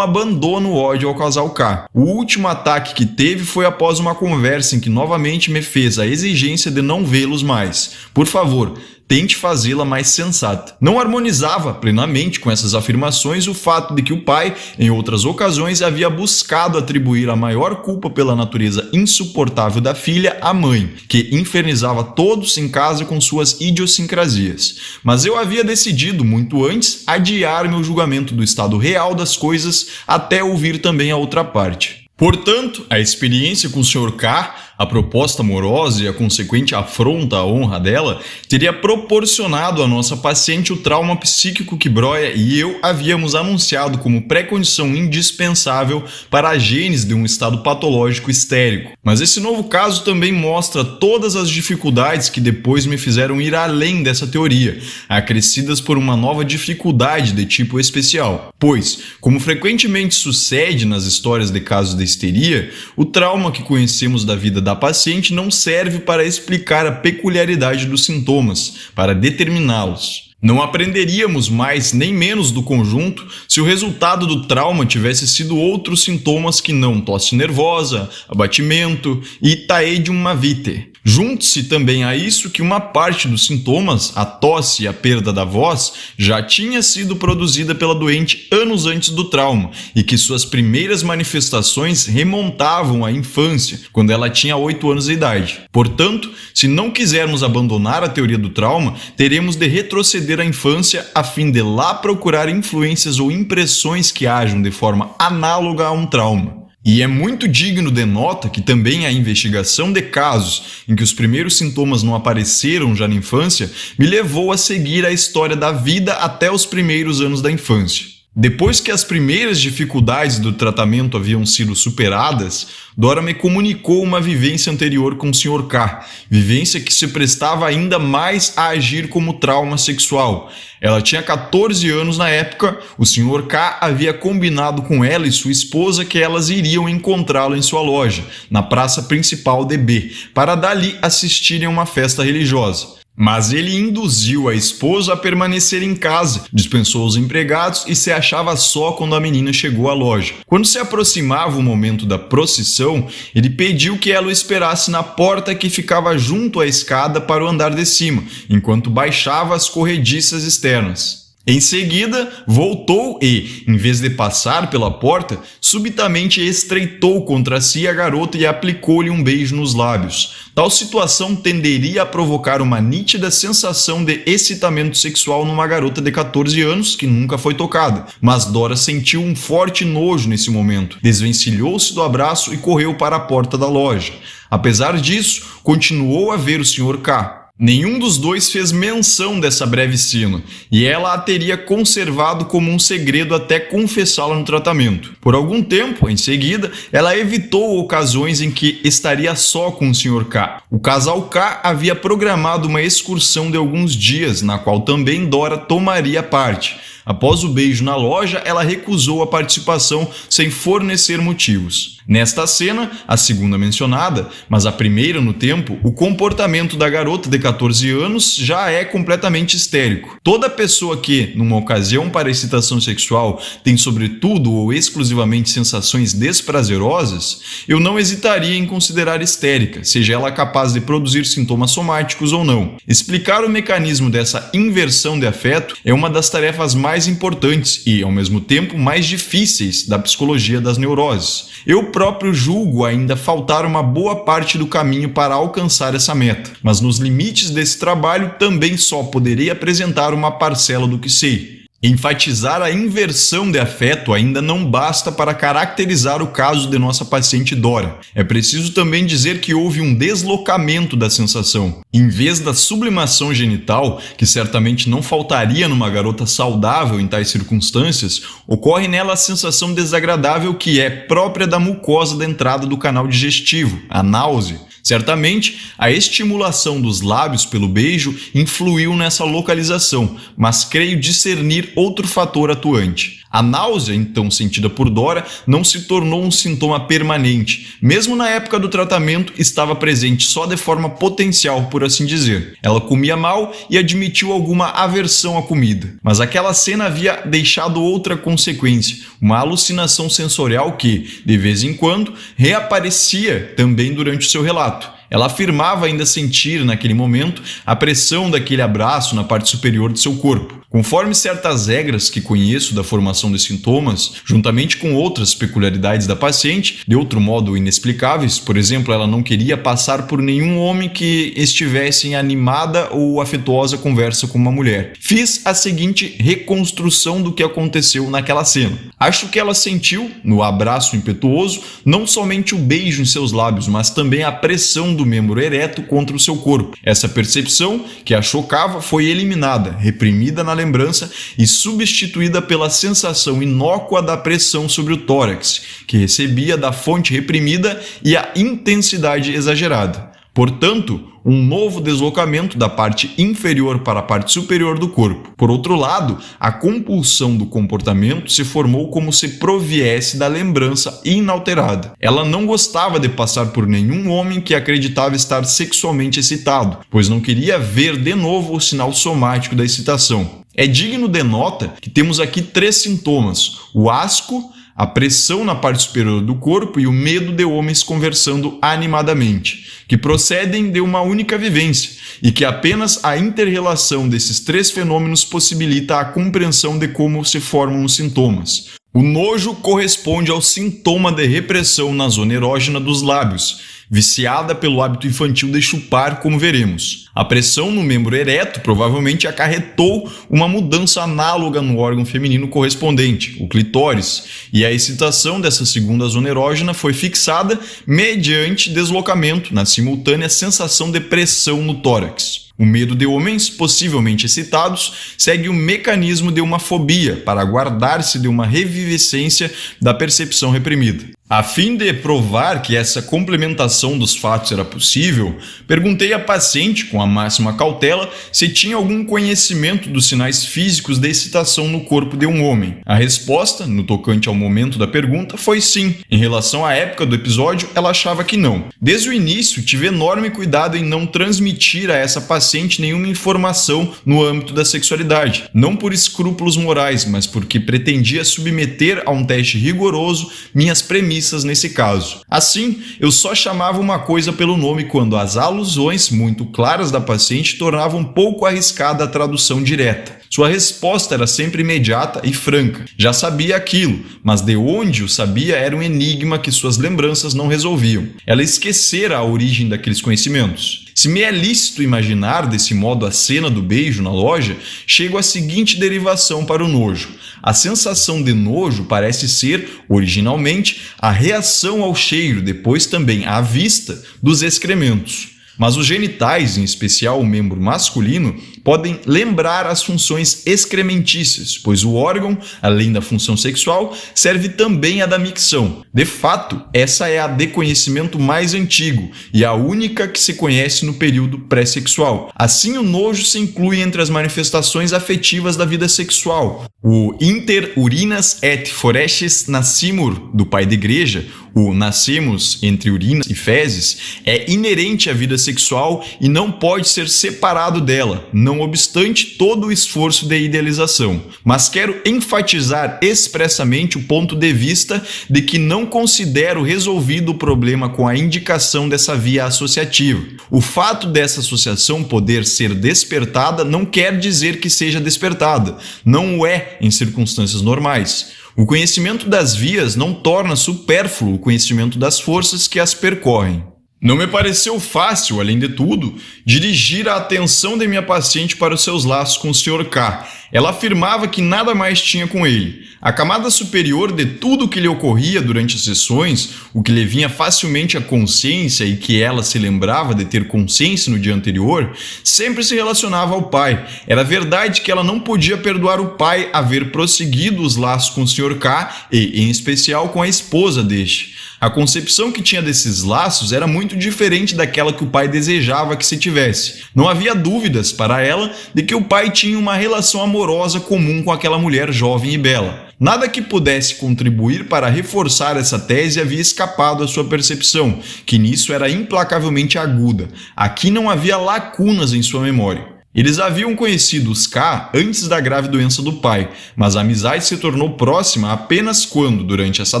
A: abandona o ódio ao casal K. O último ataque que teve foi após uma conversa em que novamente me fez a exigência de não vê-los mais. Por favor, tente fazê-la mais sensata. Não harmonizava plenamente com essas afirmações o fato de que o pai, em outras ocasiões, havia buscado atribuir a maior culpa pela natureza insuportável da filha à mãe, que infernizava todos em casa com suas idiosincrasias. Mas eu havia decidido, muito antes, adiar meu julgamento do estado real das coisas até ouvir também a outra parte. Portanto, a experiência com o Sr. K, A proposta amorosa e a consequente afronta à honra dela teria proporcionado à nossa paciente o trauma psíquico que Breuer e eu havíamos anunciado como pré-condição indispensável para a gênese de um estado patológico histérico. Mas esse novo caso também mostra todas as dificuldades que depois me fizeram ir além dessa teoria, acrescidas por uma nova dificuldade de tipo especial. Pois, como frequentemente sucede nas histórias de casos de histeria, o trauma que conhecemos da vida da paciente não serve para explicar a peculiaridade dos sintomas, para determiná-los. Não aprenderíamos mais nem menos do conjunto se o resultado do trauma tivesse sido outros sintomas que não tosse nervosa, abatimento e taedium mavite. Junte-se também a isso que uma parte dos sintomas, a tosse e a perda da voz, já tinha sido produzida pela doente anos antes do trauma e que suas primeiras manifestações remontavam à infância, quando ela tinha 8 anos de idade. Portanto, se não quisermos abandonar a teoria do trauma, teremos de retroceder à infância a fim de lá procurar influências ou impressões que ajam de forma análoga a um trauma. E é muito digno de nota que também a investigação de casos em que os primeiros sintomas não apareceram já na infância me levou a seguir a história da vida até os primeiros anos da infância. Depois que as primeiras dificuldades do tratamento haviam sido superadas, Dora me comunicou uma vivência anterior com o Sr. K, vivência que se prestava ainda mais a agir como trauma sexual. Ela tinha 14 anos na época, o Sr. K havia combinado com ela e sua esposa que elas iriam encontrá-lo em sua loja, na praça principal de B, para dali assistirem a uma festa religiosa. Mas ele induziu a esposa a permanecer em casa, dispensou os empregados e se achava só quando a menina chegou à loja. Quando se aproximava o momento da procissão, ele pediu que ela o esperasse na porta que ficava junto à escada para o andar de cima, enquanto baixava as corrediças externas. Em seguida, voltou e, em vez de passar pela porta, subitamente estreitou contra si a garota e aplicou-lhe um beijo nos lábios. Tal situação tenderia a provocar uma nítida sensação de excitamento sexual numa garota de 14 anos que nunca foi tocada. Mas Dora sentiu um forte nojo nesse momento, desvencilhou-se do abraço e correu para a porta da loja. Apesar disso, continuou a ver o Sr. K. Nenhum dos dois fez menção dessa breve cena, e ela a teria conservado como um segredo até confessá-la no tratamento. Por algum tempo, em seguida, ela evitou ocasiões em que estaria só com o Sr. K. O casal K havia programado uma excursão de alguns dias, na qual também Dora tomaria parte. Após o beijo na loja, ela recusou a participação sem fornecer motivos. Nesta cena, a segunda mencionada, mas a primeira no tempo, o comportamento da garota de 14 anos já é completamente histérico. Toda pessoa que, numa ocasião para excitação sexual, tem sobretudo ou exclusivamente sensações desprazerosas, eu não hesitaria em considerar histérica, seja ela capaz de produzir sintomas somáticos ou não. Explicar o mecanismo dessa inversão de afeto é uma das tarefas mais importantes e, ao mesmo tempo, mais difíceis da psicologia das neuroses. Eu próprio julgo ainda faltar uma boa parte do caminho para alcançar essa meta, mas nos limites desse trabalho também só poderei apresentar uma parcela do que sei. Enfatizar a inversão de afeto ainda não basta para caracterizar o caso de nossa paciente Dora. É preciso também dizer que houve um deslocamento da sensação. Em vez da sublimação genital, que certamente não faltaria numa garota saudável em tais circunstâncias, ocorre nela a sensação desagradável que é própria da mucosa da entrada do canal digestivo, a náusea. Certamente, a estimulação dos lábios pelo beijo influiu nessa localização, mas creio discernir outro fator atuante. A náusea, então sentida por Dora, não se tornou um sintoma permanente. Mesmo na época do tratamento, estava presente só de forma potencial, por assim dizer. Ela comia mal e admitiu alguma aversão à comida. Mas aquela cena havia deixado outra consequência, uma alucinação sensorial que, de vez em quando, reaparecia também durante o seu relato. Ela afirmava ainda sentir, naquele momento, a pressão daquele abraço na parte superior de seu corpo. Conforme certas regras que conheço da formação de sintomas, juntamente com outras peculiaridades da paciente, de outro modo inexplicáveis, por exemplo, ela não queria passar por nenhum homem que estivesse em animada ou afetuosa conversa com uma mulher. Fiz a seguinte reconstrução do que aconteceu naquela cena. Acho que ela sentiu, no abraço impetuoso, não somente o beijo em seus lábios, mas também a pressão do membro ereto contra o seu corpo. Essa percepção, que a chocava, foi eliminada, reprimida na lembrança e substituída pela sensação inócua da pressão sobre o tórax, que recebia da fonte reprimida e a intensidade exagerada. Portanto, um novo deslocamento da parte inferior para a parte superior do corpo. Por outro lado, a compulsão do comportamento se formou como se proviesse da lembrança inalterada. Ela não gostava de passar por nenhum homem que acreditava estar sexualmente excitado, pois não queria ver de novo o sinal somático da excitação. É digno de nota que temos aqui 3 sintomas: o asco, a pressão na parte superior do corpo e o medo de homens conversando animadamente, que procedem de uma única vivência e que apenas a inter-relação desses 3 fenômenos possibilita a compreensão de como se formam os sintomas. O nojo corresponde ao sintoma de repressão na zona erógena dos lábios, viciada pelo hábito infantil de chupar, como veremos. A pressão no membro ereto provavelmente acarretou uma mudança análoga no órgão feminino correspondente, o clitóris, e a excitação dessa segunda zona erógena foi fixada mediante deslocamento na simultânea sensação de pressão no tórax. O medo de homens possivelmente excitados segue o mecanismo de uma fobia para guardar-se de uma revivescência da percepção reprimida. A fim de provar que essa complementação dos fatos era possível, perguntei à paciente com a máxima cautela se tinha algum conhecimento dos sinais físicos de excitação no corpo de um homem. A resposta, no tocante ao momento da pergunta, foi sim. Em relação à época do episódio, ela achava que não. Desde o início, tive enorme cuidado em não transmitir a essa paciente nenhuma informação no âmbito da sexualidade. Não por escrúpulos morais, mas porque pretendia submeter a um teste rigoroso minhas premissas nesse caso. Assim, eu só chamava uma coisa pelo nome quando as alusões muito claras da paciente tornavam um pouco arriscada a tradução direta. Sua resposta era sempre imediata e franca. Já sabia aquilo, mas de onde o sabia era um enigma que suas lembranças não resolviam. Ela esquecera a origem daqueles conhecimentos. Se me é lícito imaginar desse modo a cena do beijo na loja, chego à seguinte derivação para o nojo. A sensação de nojo parece ser, originalmente, a reação ao cheiro, depois também à vista dos excrementos. Mas os genitais, em especial o membro masculino, podem lembrar as funções excrementícias, pois o órgão, além da função sexual, serve também à da micção. De fato, essa é a de conhecimento mais antigo e a única que se conhece no período pré-sexual. Assim, o nojo se inclui entre as manifestações afetivas da vida sexual. O inter urinas et foresces nascimur, do pai da igreja, o nascemos entre urinas e fezes, é inerente à vida sexual e não pode ser separado dela, não obstante todo o esforço de idealização. Mas quero enfatizar expressamente o ponto de vista de que não considero resolvido o problema com a indicação dessa via associativa. O fato dessa associação poder ser despertada não quer dizer que seja despertada, não o é em circunstâncias normais. O conhecimento das vias não torna supérfluo o conhecimento das forças que as percorrem. Não me pareceu fácil, além de tudo, dirigir a atenção de minha paciente para os seus laços com o Sr. K. Ela afirmava que nada mais tinha com ele. A camada superior de tudo o que lhe ocorria durante as sessões, o que lhe vinha facilmente à consciência e que ela se lembrava de ter consciência no dia anterior, sempre se relacionava ao pai. Era verdade que ela não podia perdoar o pai haver prosseguido os laços com o Sr. K e, em especial, com a esposa deste. A concepção que tinha desses laços era muito diferente daquela que o pai desejava que se tivesse. Não havia dúvidas para ela de que o pai tinha uma relação amorosa comum com aquela mulher jovem e bela. Nada que pudesse contribuir para reforçar essa tese havia escapado à sua percepção, que nisso era implacavelmente aguda. Aqui não havia lacunas em sua memória. Eles haviam conhecido os K antes da grave doença do pai, mas a amizade se tornou próxima apenas quando, durante essa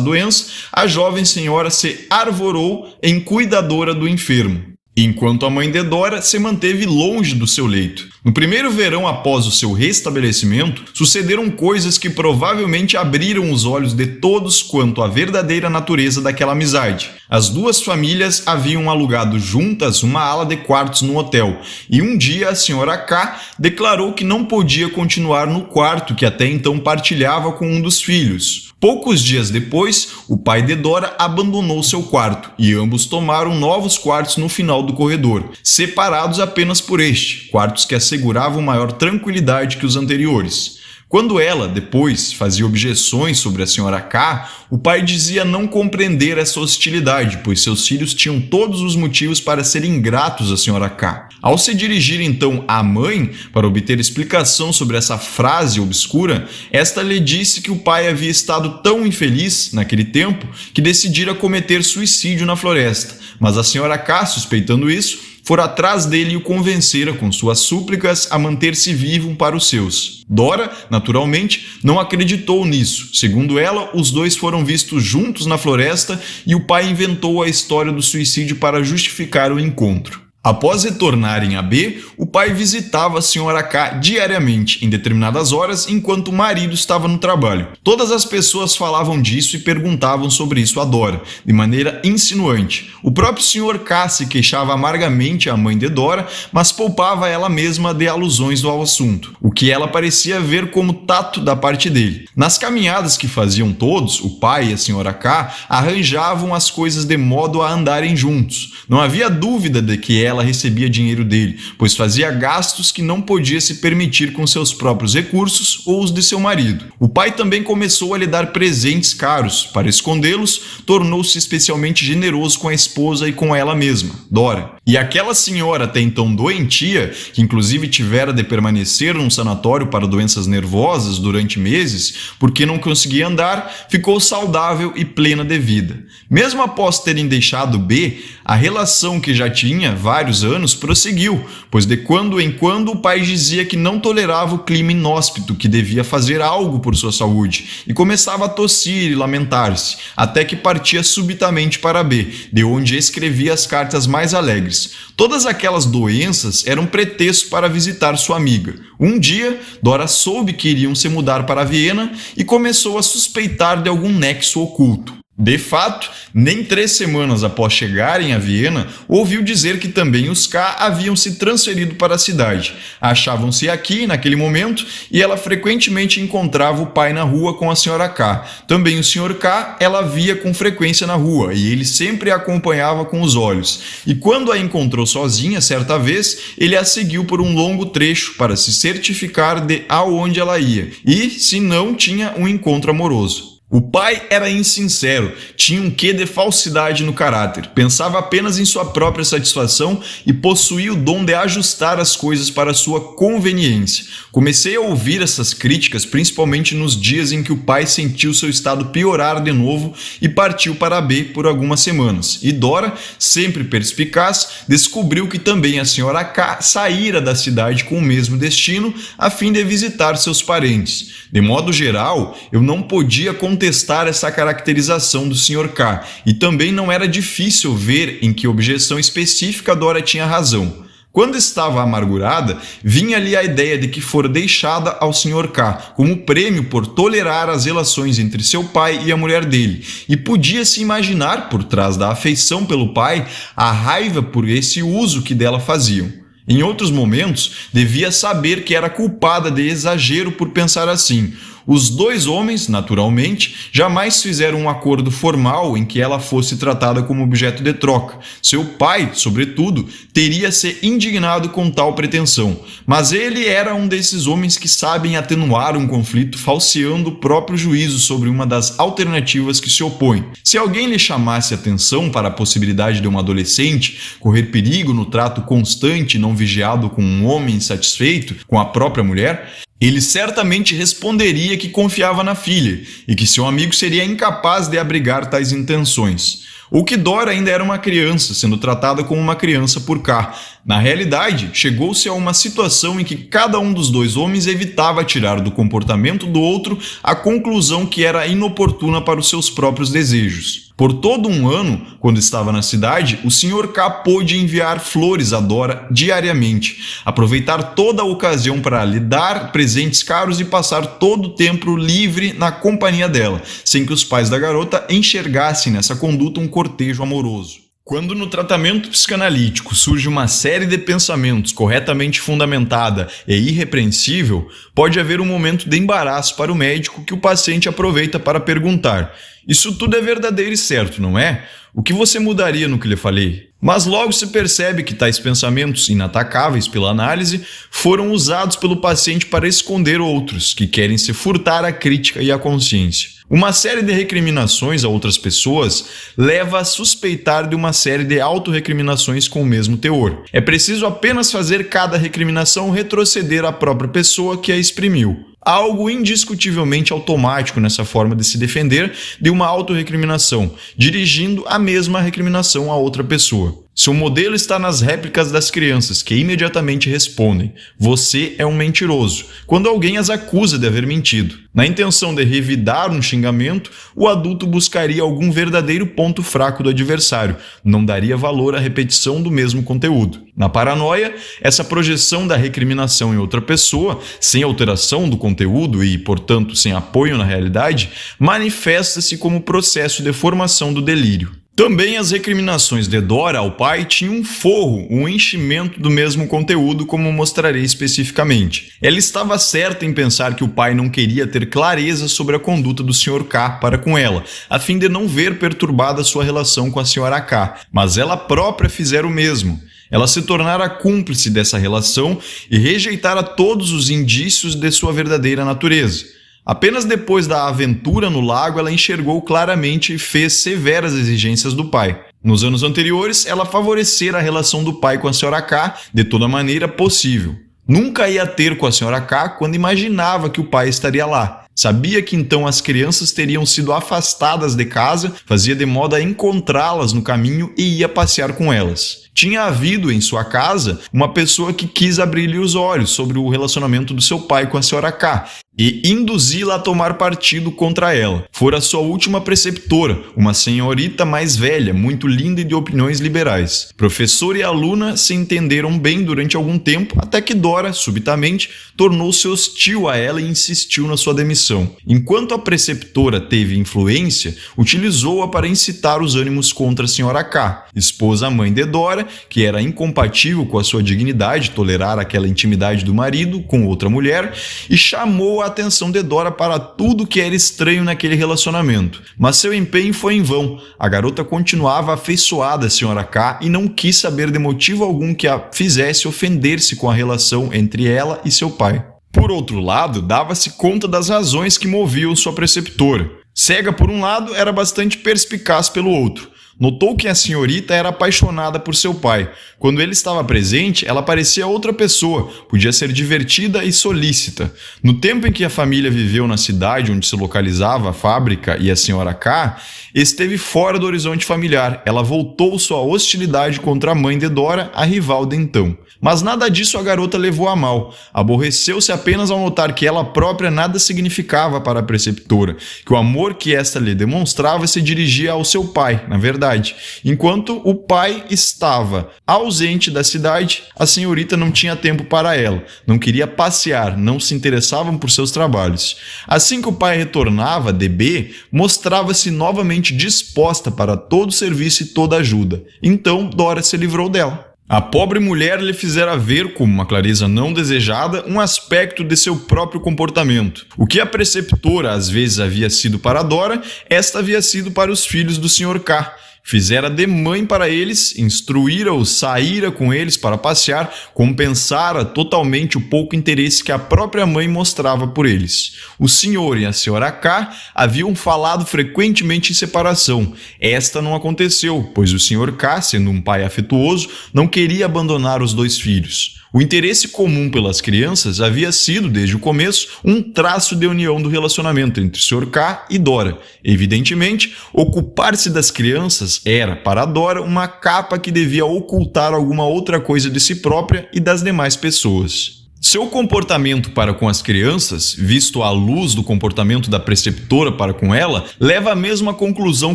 A: doença, a jovem senhora se arvorou em cuidadora do enfermo. enquanto a mãe de Dora se manteve longe do seu leito. No primeiro verão após o seu restabelecimento, sucederam coisas que provavelmente abriram os olhos de todos quanto à verdadeira natureza daquela amizade. As duas famílias haviam alugado juntas uma ala de quartos no hotel, e um dia a senhora K declarou que não podia continuar no quarto que até então partilhava com um dos filhos. Poucos dias depois, o pai de Dora abandonou seu quarto e ambos tomaram novos quartos no final do corredor, separados apenas por este, quartos que asseguravam maior tranquilidade que os anteriores. Quando ela, depois, fazia objeções sobre a senhora K, o pai dizia não compreender essa hostilidade, pois seus filhos tinham todos os motivos para serem ingratos à senhora K. Ao se dirigir então à mãe para obter explicação sobre essa frase obscura, esta lhe disse que o pai havia estado tão infeliz naquele tempo que decidira cometer suicídio na floresta, mas a senhora K, suspeitando isso, fora atrás dele e o convencera com suas súplicas a manter-se vivo para os seus. Dora, naturalmente, não acreditou nisso. Segundo ela, os dois foram vistos juntos na floresta e o pai inventou a história do suicídio para justificar o encontro. Após retornarem a B, o pai visitava a senhora K diariamente, em determinadas horas, enquanto o marido estava no trabalho. Todas as pessoas falavam disso e perguntavam sobre isso a Dora, de maneira insinuante. O próprio Sr. K se queixava amargamente à mãe de Dora, mas poupava ela mesma de alusões ao assunto, o que ela parecia ver como tato da parte dele. Nas caminhadas que faziam todos, o pai e a senhora K arranjavam as coisas de modo a andarem juntos. Não havia dúvida de que ela recebia dinheiro dele, pois fazia gastos que não podia se permitir com seus próprios recursos ou os de seu marido. O pai também começou a lhe dar presentes caros. Para escondê-los, tornou-se especialmente generoso com a esposa e com ela mesma, Dora. E aquela senhora até então doentia, que inclusive tivera de permanecer num sanatório para doenças nervosas durante meses, porque não conseguia andar, ficou saudável e plena de vida. Mesmo após terem deixado B, a relação que já tinha vários anos prosseguiu, pois de quando em quando o pai dizia que não tolerava o clima inóspito, que devia fazer algo por sua saúde, e começava a tossir e lamentar-se, até que partia subitamente para B, de onde escrevia as cartas mais alegres. Todas aquelas doenças eram pretexto para visitar sua amiga. Um dia, Dora soube que iriam se mudar para Viena e começou a suspeitar de algum nexo oculto. De fato, nem 3 semanas após chegarem a Viena, ouviu dizer que também os K haviam se transferido para a cidade. Achavam-se aqui, naquele momento, e ela frequentemente encontrava o pai na rua com a senhora K. Também o Sr. K ela via com frequência na rua, e ele sempre a acompanhava com os olhos. E quando a encontrou sozinha, certa vez, ele a seguiu por um longo trecho para se certificar de aonde ela ia, e se não tinha um encontro amoroso. O pai era insincero, tinha um quê de falsidade no caráter, pensava apenas em sua própria satisfação e possuía o dom de ajustar as coisas para sua conveniência. Comecei a ouvir essas críticas principalmente nos dias em que o pai sentiu seu estado piorar de novo e partiu para B por algumas semanas. E Dora, sempre perspicaz, descobriu que também a senhora K saíra da cidade com o mesmo destino a fim de visitar seus parentes. De modo geral, eu não podia contestar essa caracterização do Sr. K, e também não era difícil ver em que objeção específica Dora tinha razão. Quando estava amargurada, vinha-lhe a ideia de que fora deixada ao Sr. K como prêmio por tolerar as relações entre seu pai e a mulher dele, e podia-se imaginar, por trás da afeição pelo pai, a raiva por esse uso que dela faziam. Em outros momentos, devia saber que era culpada de exagero por pensar assim. Os dois homens, naturalmente, jamais fizeram um acordo formal em que ela fosse tratada como objeto de troca. Seu pai, sobretudo, teria se indignado com tal pretensão. Mas ele era um desses homens que sabem atenuar um conflito falseando o próprio juízo sobre uma das alternativas que se opõe. Se alguém lhe chamasse atenção para a possibilidade de uma adolescente correr perigo no trato constante e não vigiado com um homem insatisfeito com a própria mulher, ele certamente responderia que confiava na filha e que seu amigo seria incapaz de abrigar tais intenções. Ou que Dora ainda era uma criança, sendo tratada como uma criança por K. Na realidade, chegou-se a uma situação em que cada um dos dois homens evitava tirar do comportamento do outro a conclusão que era inoportuna para os seus próprios desejos. Por todo um ano, quando estava na cidade, o Sr. K pôde enviar flores a Dora diariamente, aproveitar toda a ocasião para lhe dar presentes caros e passar todo o tempo livre na companhia dela, sem que os pais da garota enxergassem nessa conduta um cortejo amoroso. Quando no tratamento psicanalítico surge uma série de pensamentos corretamente fundamentada e irrepreensível, pode haver um momento de embaraço para o médico que o paciente aproveita para perguntar: isso tudo é verdadeiro e certo, não é? O que você mudaria no que lhe falei? Mas logo se percebe que tais pensamentos inatacáveis pela análise foram usados pelo paciente para esconder outros, que querem se furtar à crítica e à consciência. Uma série de recriminações a outras pessoas leva a suspeitar de uma série de autorrecriminações com o mesmo teor. É preciso apenas fazer cada recriminação retroceder à própria pessoa que a exprimiu. Algo indiscutivelmente automático nessa forma de se defender de uma autorrecriminação, dirigindo a mesma recriminação a outra pessoa. Seu modelo está nas réplicas das crianças, que imediatamente respondem: você é um mentiroso, quando alguém as acusa de haver mentido. Na intenção de revidar um xingamento, o adulto buscaria algum verdadeiro ponto fraco do adversário, não daria valor à repetição do mesmo conteúdo. Na paranoia, essa projeção da recriminação em outra pessoa, sem alteração do conteúdo e, portanto, sem apoio na realidade, manifesta-se como processo de formação do delírio. Também as recriminações de Dora ao pai tinham um forro, um enchimento do mesmo conteúdo, como mostrarei especificamente. Ela estava certa em pensar que o pai não queria ter clareza sobre a conduta do Sr. K para com ela, a fim de não ver perturbada sua relação com a Sra. K, mas ela própria fizera o mesmo. Ela se tornara cúmplice dessa relação e rejeitara todos os indícios de sua verdadeira natureza. Apenas depois da aventura no lago ela enxergou claramente e fez severas exigências do pai. Nos anos anteriores, ela favorecera a relação do pai com a Sra. K de toda maneira possível. Nunca ia ter com a Sra. K quando imaginava que o pai estaria lá. Sabia que então as crianças teriam sido afastadas de casa, fazia de modo a encontrá-las no caminho e ia passear com elas. Tinha havido em sua casa uma pessoa que quis abrir-lhe os olhos sobre o relacionamento do seu pai com a Sra. K e induzi-la a tomar partido contra ela. Fora sua última preceptora, uma senhorita mais velha, muito linda e de opiniões liberais. Professor e aluna se entenderam bem durante algum tempo, até que Dora, subitamente, tornou-se hostil a ela e insistiu na sua demissão. Enquanto a preceptora teve influência, utilizou-a para incitar os ânimos contra a Sra. K. Expôs a mãe de Dora, que era incompatível com a sua dignidade tolerar aquela intimidade do marido com outra mulher, e chamou a atenção de Dora para tudo que era estranho naquele relacionamento. Mas seu empenho foi em vão. A garota continuava afeiçoada à Sra. K e não quis saber de motivo algum que a fizesse ofender-se com a relação entre ela e seu pai. Por outro lado, dava-se conta das razões que moviam sua preceptora. Cega por um lado, era bastante perspicaz pelo outro. Notou que a senhorita era apaixonada por seu pai. Quando ele estava presente, ela parecia outra pessoa, podia ser divertida e solícita. No tempo em que a família viveu na cidade onde se localizava a fábrica e a Sra. K, esteve fora do horizonte familiar. Ela voltou sua hostilidade contra a mãe de Dora, a rival de então. Mas nada disso a garota levou a mal. Aborreceu-se apenas ao notar que ela própria nada significava para a preceptora, que o amor que esta lhe demonstrava se dirigia ao seu pai, na verdade. Enquanto o pai estava ausente da cidade, a senhorita não tinha tempo para ela, não queria passear, não se interessavam por seus trabalhos. Assim que o pai retornava de B, mostrava-se novamente disposta para todo serviço e toda ajuda. Então Dora se livrou dela. A pobre mulher lhe fizera ver, com uma clareza não desejada, um aspecto de seu próprio comportamento. O que a preceptora às vezes havia sido para Dora, esta havia sido para os filhos do Sr. K. Fizera de mãe para eles, instruíra-os, saíra com eles para passear, compensara totalmente o pouco interesse que a própria mãe mostrava por eles. O senhor e a Sra. K haviam falado frequentemente em separação. Esta não aconteceu, pois o Sr. K, sendo um pai afetuoso, não queria abandonar os dois filhos. O interesse comum pelas crianças havia sido, desde o começo, um traço de união do relacionamento entre Sr. K e Dora. Evidentemente, ocupar-se das crianças era, para Dora, uma capa que devia ocultar alguma outra coisa de si própria e das demais pessoas. Seu comportamento para com as crianças, visto à luz do comportamento da preceptora para com ela, leva à mesma conclusão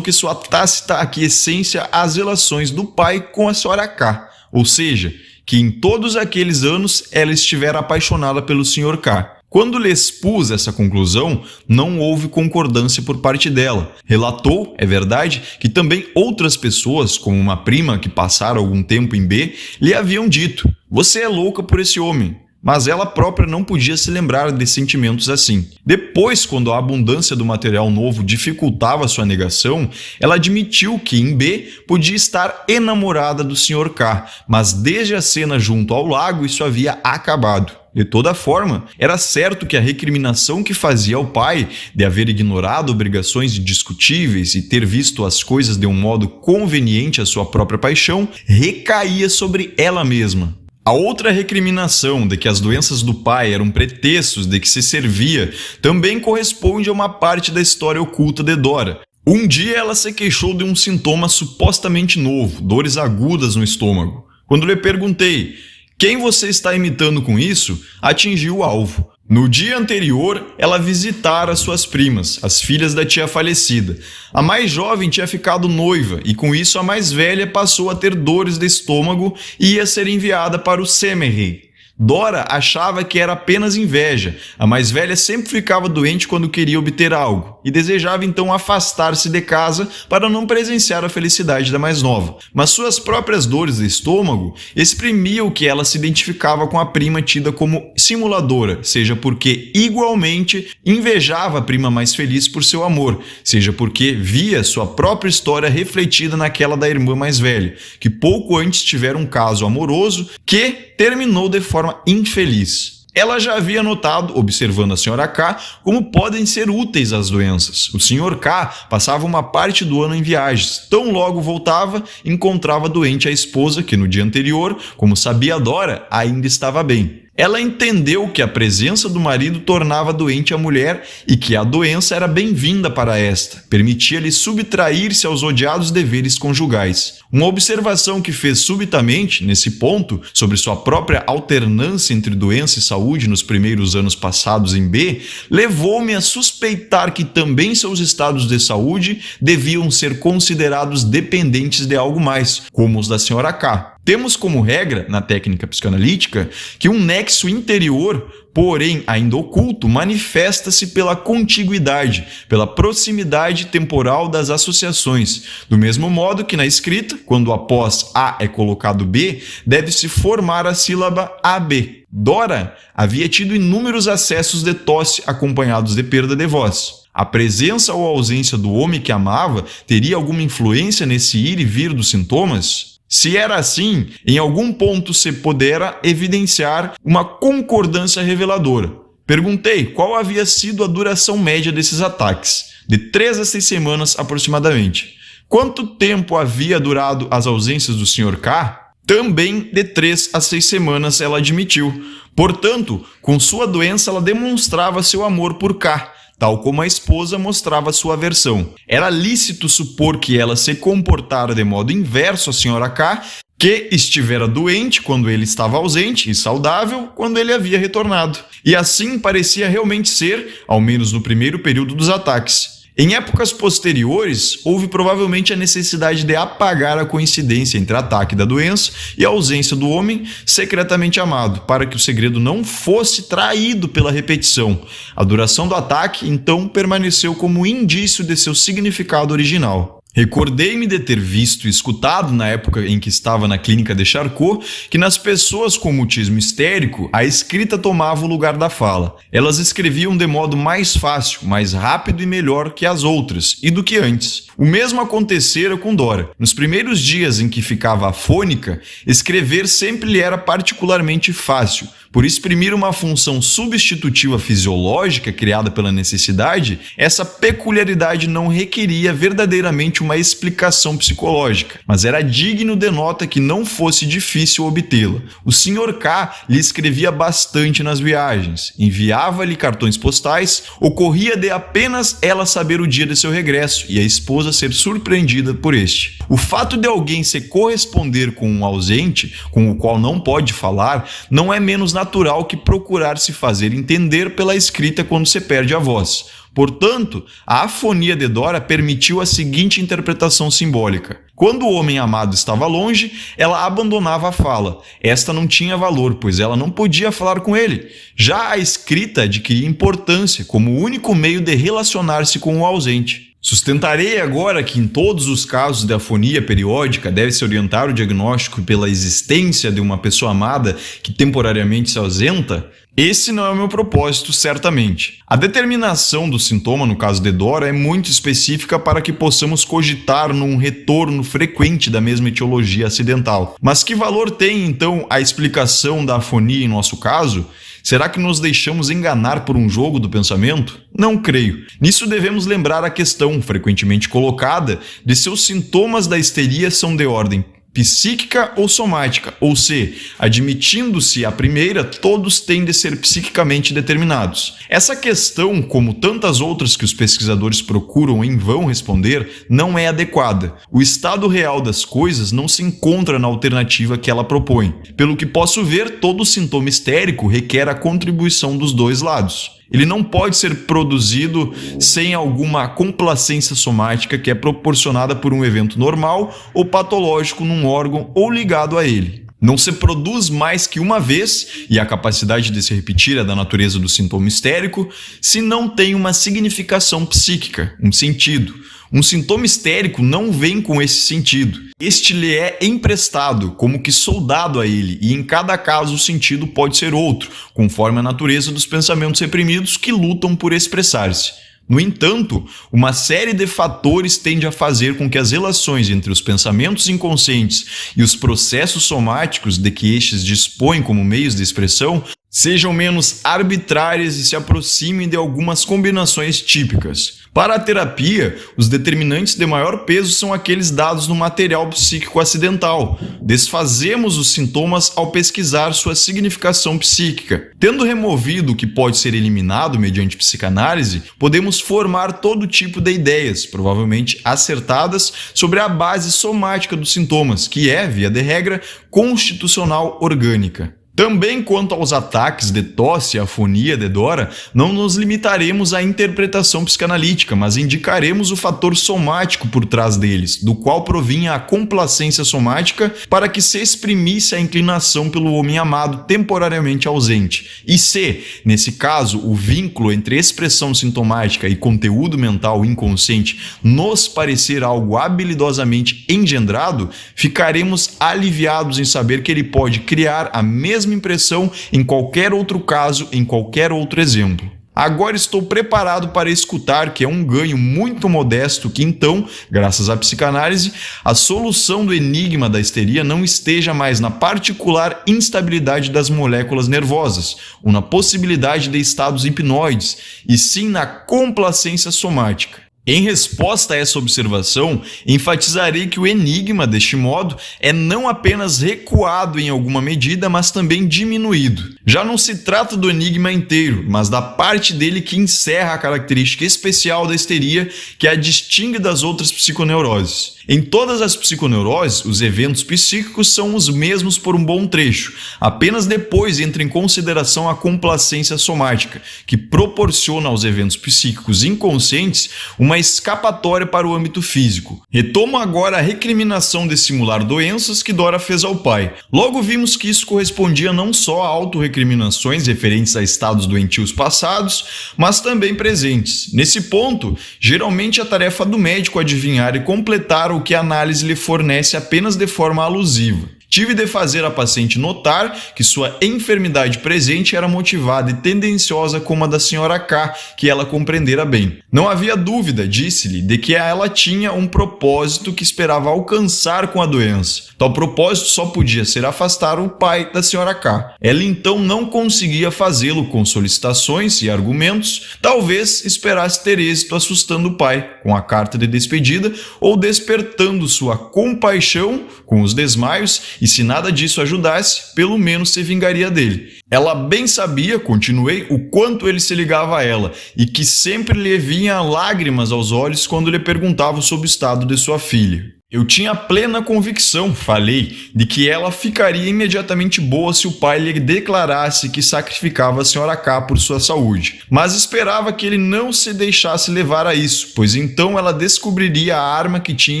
A: que sua tácita aquiescência às relações do pai com a senhora K, ou seja, que em todos aqueles anos ela estivera apaixonada pelo Sr. K. Quando lhe expus essa conclusão, não houve concordância por parte dela. Relatou, é verdade, que também outras pessoas, como uma prima que passara algum tempo em B, lhe haviam dito: "Você é louca por esse homem." Mas ela própria não podia se lembrar de sentimentos assim. Depois, quando a abundância do material novo dificultava sua negação, ela admitiu que em B podia estar enamorada do Sr. K, mas desde a cena junto ao lago isso havia acabado. De toda forma, era certo que a recriminação que fazia ao pai de haver ignorado obrigações indiscutíveis e ter visto as coisas de um modo conveniente à sua própria paixão recaía sobre ela mesma. A outra recriminação de que as doenças do pai eram pretextos de que se servia também corresponde a uma parte da história oculta de Dora. Um dia ela se queixou de um sintoma supostamente novo, dores agudas no estômago. Quando lhe perguntei: "Quem você está imitando com isso?", atingiu o alvo. No dia anterior, ela visitara suas primas, as filhas da tia falecida. A mais jovem tinha ficado noiva e com isso a mais velha passou a ter dores de estômago e ia ser enviada para o Semerry. Dora achava que era apenas inveja. A mais velha sempre ficava doente quando queria obter algo e desejava então afastar-se de casa para não presenciar a felicidade da mais nova. Mas suas próprias dores de estômago exprimiam que ela se identificava com a prima tida como simuladora, seja porque igualmente invejava a prima mais feliz por seu amor, seja porque via sua própria história refletida naquela da irmã mais velha, que pouco antes tivera um caso amoroso que terminou de forma infeliz. Ela já havia notado, observando a Sra. K, como podem ser úteis as doenças. O Sr. K passava uma parte do ano em viagens. Tão logo voltava, encontrava doente a esposa, que no dia anterior, como sabia Dora, ainda estava bem. Ela entendeu que a presença do marido tornava doente a mulher e que a doença era bem-vinda para esta, permitia-lhe subtrair-se aos odiados deveres conjugais. Uma observação que fez subitamente, nesse ponto, sobre sua própria alternância entre doença e saúde nos primeiros anos passados em B, levou-me a suspeitar que também seus estados de saúde deviam ser considerados dependentes de algo mais, como os da Sra. K. Temos como regra, na técnica psicanalítica, que um nexo interior, porém ainda oculto, manifesta-se pela contiguidade, pela proximidade temporal das associações. Do mesmo modo que na escrita, quando após A é colocado B, deve-se formar a sílaba AB. Dora havia tido inúmeros acessos de tosse acompanhados de perda de voz. A presença ou ausência do homem que amava teria alguma influência nesse ir e vir dos sintomas? Se era assim, em algum ponto se pudera evidenciar uma concordância reveladora. Perguntei qual havia sido a duração média desses ataques, de 3 a 6 semanas aproximadamente. Quanto tempo havia durado as ausências do Sr. K? Também de 3 a 6 semanas, ela admitiu. Portanto, com sua doença ela demonstrava seu amor por K, tal como a esposa mostrava sua aversão. Era lícito supor que ela se comportara de modo inverso à Sra. K, que estivera doente quando ele estava ausente e saudável quando ele havia retornado. E assim parecia realmente ser, ao menos no primeiro período dos ataques. Em épocas posteriores, houve provavelmente a necessidade de apagar a coincidência entre o ataque da doença e a ausência do homem secretamente amado, para que o segredo não fosse traído pela repetição. A duração do ataque, então, permaneceu como indício de seu significado original. Recordei-me de ter visto e escutado, na época em que estava na clínica de Charcot, que nas pessoas com mutismo histérico, a escrita tomava o lugar da fala. Elas escreviam de modo mais fácil, mais rápido e melhor que as outras, e do que antes. O mesmo acontecera com Dora. Nos primeiros dias em que ficava afônica, escrever sempre lhe era particularmente fácil. Por exprimir uma função substitutiva fisiológica criada pela necessidade, essa peculiaridade não requeria verdadeiramente meramente uma explicação psicológica, mas era digno de nota que não fosse difícil obtê-la. O Sr. K lhe escrevia bastante nas viagens, enviava-lhe cartões postais, ocorria de apenas ela saber o dia de seu regresso e a esposa ser surpreendida por este. O fato de alguém se corresponder com um ausente, com o qual não pode falar, não é menos natural que procurar se fazer entender pela escrita quando se perde a voz. Portanto, a afonia de Dora permitiu a seguinte interpretação simbólica. Quando o homem amado estava longe, ela abandonava a fala. Esta não tinha valor, pois ela não podia falar com ele. Já a escrita adquiria importância como o único meio de relacionar-se com o ausente. Sustentarei agora que em todos os casos de afonia periódica deve-se orientar o diagnóstico pela existência de uma pessoa amada que temporariamente se ausenta. Esse não é o meu propósito, certamente. A determinação do sintoma no caso de Dora é muito específica para que possamos cogitar num retorno frequente da mesma etiologia acidental. Mas que valor tem, então, a explicação da afonia em nosso caso? Será que nos deixamos enganar por um jogo do pensamento? Não creio. Nisso devemos lembrar a questão, frequentemente colocada, de se os sintomas da histeria são de ordem psíquica ou somática, ou se, admitindo-se a primeira, todos têm de ser psiquicamente determinados. Essa questão, como tantas outras que os pesquisadores procuram em vão responder, não é adequada. O estado real das coisas não se encontra na alternativa que ela propõe. Pelo que posso ver, todo sintoma histérico requer a contribuição dos dois lados. Ele não pode ser produzido sem alguma complacência somática que é proporcionada por um evento normal ou patológico num órgão ou ligado a ele. Não se produz mais que uma vez, e a capacidade de se repetir é da natureza do sintoma histérico, se não tem uma significação psíquica, um sentido. Um sintoma histérico não vem com esse sentido. Este lhe é emprestado, como que soldado a ele, e em cada caso o sentido pode ser outro, conforme a natureza dos pensamentos reprimidos que lutam por expressar-se. No entanto, uma série de fatores tende a fazer com que as relações entre os pensamentos inconscientes e os processos somáticos de que estes dispõem como meios de expressão sejam menos arbitrárias e se aproximem de algumas combinações típicas. Para a terapia, os determinantes de maior peso são aqueles dados no material psíquico acidental. Desfazemos os sintomas ao pesquisar sua significação psíquica. Tendo removido o que pode ser eliminado mediante psicanálise, podemos formar todo tipo de ideias, provavelmente acertadas, sobre a base somática dos sintomas, que é, via de regra, constitucional orgânica. Também quanto aos ataques de tosse e afonia de Dora, não nos limitaremos à interpretação psicanalítica, mas indicaremos o fator somático por trás deles, do qual provinha a complacência somática para que se exprimisse a inclinação pelo homem amado temporariamente ausente. E se, nesse caso, o vínculo entre expressão sintomática e conteúdo mental inconsciente nos parecer algo habilidosamente engendrado, ficaremos aliviados em saber que ele pode criar a mesma impressão em qualquer outro caso, em qualquer outro exemplo. Agora estou preparado para escutar que é um ganho muito modesto que então, graças à psicanálise, a solução do enigma da histeria não esteja mais na particular instabilidade das moléculas nervosas ou na possibilidade de estados hipnoides, e sim na complacência somática. Em resposta a essa observação, enfatizarei que o enigma, deste modo, é não apenas recuado em alguma medida, mas também diminuído. Já não se trata do enigma inteiro, mas da parte dele que encerra a característica especial da histeria que a distingue das outras psiconeuroses. Em todas as psiconeuroses, os eventos psíquicos são os mesmos por um bom trecho. Apenas depois entra em consideração a complacência somática, que proporciona aos eventos psíquicos inconscientes uma escapatória para o âmbito físico. Retomo agora a recriminação de simular doenças que Dora fez ao pai. Logo vimos que isso correspondia não só a autorrecriminações referentes a estados doentios passados, mas também presentes. Nesse ponto, geralmente é a tarefa do médico adivinhar e completar o que a análise lhe fornece apenas de forma alusiva. Tive de fazer a paciente notar que sua enfermidade presente era motivada e tendenciosa como a da senhora K, que ela compreendera bem. Não havia dúvida, disse-lhe, de que ela tinha um propósito que esperava alcançar com a doença. Tal propósito só podia ser afastar o pai da senhora K. Ela então não conseguia fazê-lo com solicitações e argumentos, talvez esperasse ter êxito assustando o pai com a carta de despedida ou despertando sua compaixão com os desmaios, e se nada disso ajudasse, pelo menos se vingaria dele. Ela bem sabia, continuei, o quanto ele se ligava a ela e que sempre lhe vinha lágrimas aos olhos quando lhe perguntava sobre o estado de sua filha. Eu tinha plena convicção, falei, de que ela ficaria imediatamente boa se o pai lhe declarasse que sacrificava a senhora K por sua saúde. Mas esperava que ele não se deixasse levar a isso, pois então ela descobriria a arma que tinha